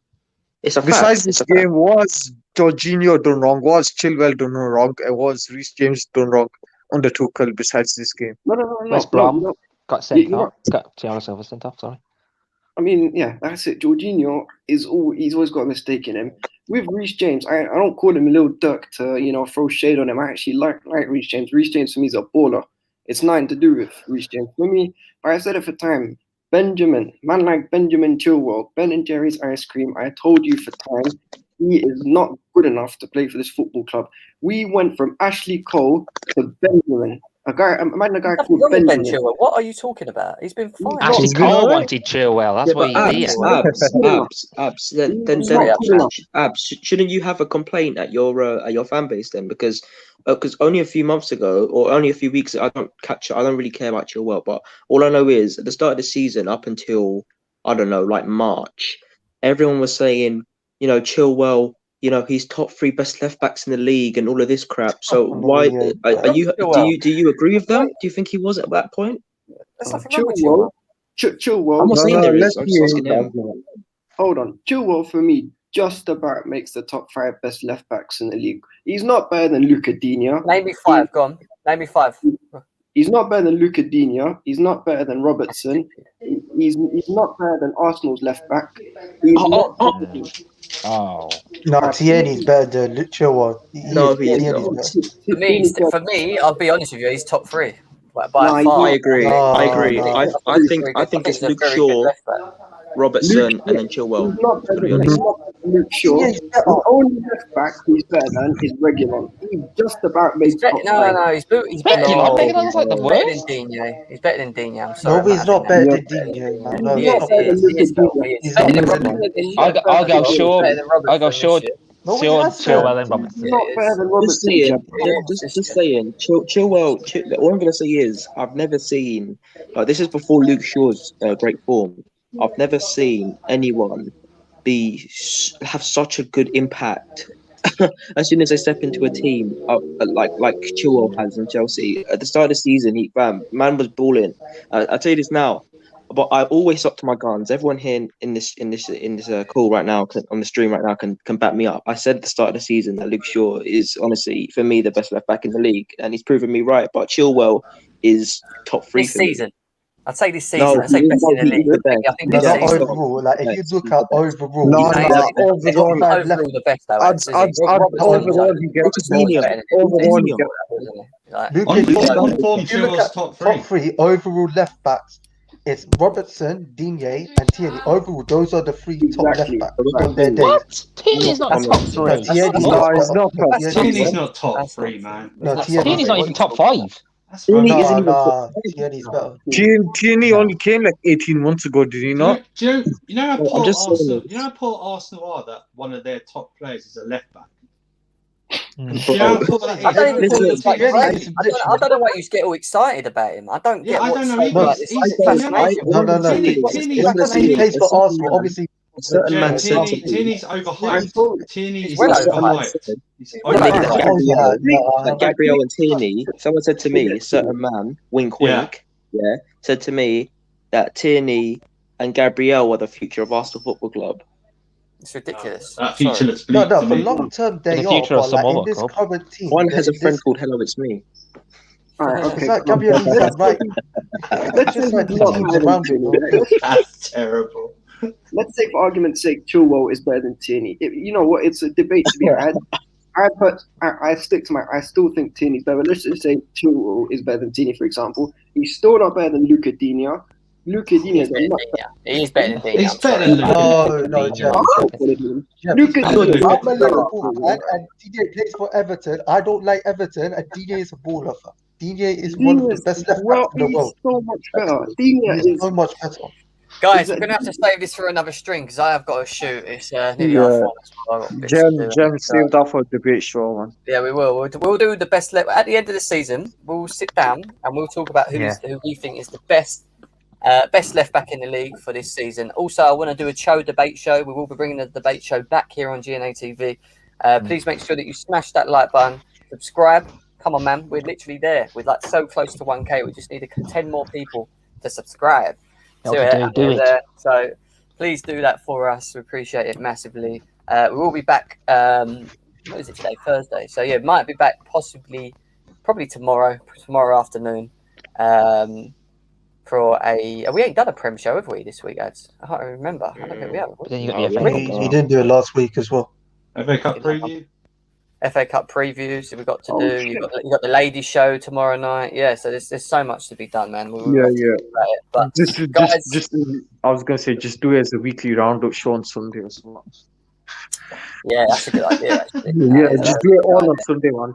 It's a fact.
Besides this game, was Jorginho done wrong? Was Chilwell done wrong? And was Reece James done wrong under Tuchel besides this game?
No.
West Brom got sent off. Got Thiago Silva sent off, sorry.
I mean, yeah, that's it. Jorginho he's always got a mistake in him. With Reece James, I don't call him a little Dirk to throw shade on him. I actually like Reece James. Reece James for me is a baller. It's nothing to do with Reece James. For me, I said it for time. Benjamin, man like Benjamin Chilwell, Ben and Jerry's ice cream. I told you for time, he is not good enough to play for this football club. We went from Ashley Cole to Benjamin. A guy called
Ben
Benjamin.
Chilwell. What are you talking about? He's been fine.
Actually, Cole wanted Chilwell. That's why he beat him.
Abs. Then Abs. Shouldn't you have a complaint at your fan base then? Because only a few months ago or only a few weeks, I don't really care about Chilwell. But all I know is at the start of the season, up until I don't know, like March, everyone was saying, Chilwell, he's top 3 best left backs in the league and all of this crap. So why are you? Do you agree with them? Do you think he was at that point?
There's nothing wrong with Chilwell.
Chilwell.
I'm not saying there is. I'm just asking him.
Hold on. Chilwell, for me, just about makes the top 5 best left backs in the league. He's not better than Luca Digne.
Name me 5. Go on. Name me 5.
He's not better than Luca Digne. He's not better than Robertson. He's not better than Arsenal's left back.
No, Tierney's better than Chilwell.
For me, I'll be honest with you, he's top 3. By far.
I agree. I think it's Luke Shaw, Robertson, and then Chilwell. To be honest.
Luke Shaw. The only left back he's better than is Reguilon. He just about makes top 5.
No, he's better.
Reguilon's like the worst.
He's better than Digne. I'm sorry.
No, he's not better than Digne. No,
He is.
I'll go Shaw. Chilwell and Robertson.
Just saying. Chilwell. All I'm gonna say is I've never seen. This is before Luke Shaw's great form. I've never seen anyone have such a good impact as soon as they step into a team like Chilwell has in Chelsea. At the start of the season, man was balling. I'll tell you this now, but I always stuck to my guns. Everyone here in this call right now, on the stream right now, can back me up. I said at the start of the season that Luke Shaw is honestly for me the best left back in the league, and he's proven me right. But Chilwell is top 3
this season. I'd say this season, I'd say best in the league. I think this
Not
season.
overall. Like if you look at overall,
Overall the best though.
Overall, he gets overall.
On form, if you look at top three overall left backs, it's Robertson, Digne, and Tierney. Overall, those are the three top left backs on their days.
What? Tierney's not top three.
Tierney's not top three, man.
No,
Tierney's not even top five.
Tierney's better.
Tierney only came like 18 months ago, did he not?
Do you know how poor Arsenal? You know how poor Arsenal are that one of their top players is a left back. Do you know how poor that is?
I don't know why you get all excited about him. I don't get.
I don't know.
He plays for Arsenal, obviously.
Tierney's overhyped. Tierney is overhyped.
Gabriel and Tierney. Someone said to me, a certain man, wink, wink, said to me that Tierney and Gabriel are the future of Arsenal Football Club.
It's ridiculous.
That future looks bleak.
No, for long term they are. But like in this current team,
one has a friend called Hello, It's Me.
Alright, okay.
It's like Gabriel said, right?
Let's
just like the
not
teams
have
around
Tierney.
him.
That's terrible.
Let's say, for argument's sake, Chilwell is better than Tierney. You know what? It's a debate to be had. I stick to I still think Tierney's better. Let's just say Chilwell is better than Tierney, for example. He's still not better than Luca Digne. Luca Digne is much better.
He's better than Digne.
He's better than Luca.
Luca Digne.
I'm a Liverpool fan, and Digne plays for Everton. I don't like Everton, and Digne is a baller. Digne is one of the best left backs in the world.
So much better. Digne is
so much better.
Guys, we're going to have to save this for another string because I have got to shoot. It's nearly half one.
Jem saved that for a debate show, man.
Yeah, we will. We'll do the best. At the end of the season, we'll sit down and we'll talk about who we think is the best left back in the league for this season. Also, I want to do a Cho debate show. We will be bringing the debate show back here on GNA TV. Please make sure that you smash that like button, subscribe. Come on, man. We're literally there. We're like so close to 1K. We just need 10 more people to subscribe. Do it. So please do that for us. We appreciate it massively. We will be back. What is it today? Thursday. So yeah, might be back probably tomorrow afternoon. For we ain't done a Prem show, have we, this week, ads? I can't remember. I don't think we have.
Then you got the FA Cup.
He didn't do it last week as well.
FA Cup preview.
FA Cup previews we've got to do. You got the ladies show tomorrow night. Yeah, so there's so much to be done, man. But
just I was gonna say, just do it as a weekly roundup show on Sunday as well.
Yeah, that's a good idea. Actually.
Just do it all on Sunday, man.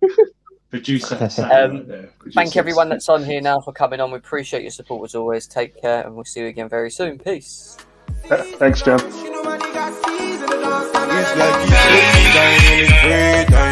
Thank everyone that's on here now for coming on. We appreciate your support as always. Take care, and we'll see you again very soon. Peace.
Thanks, Jem.
It's like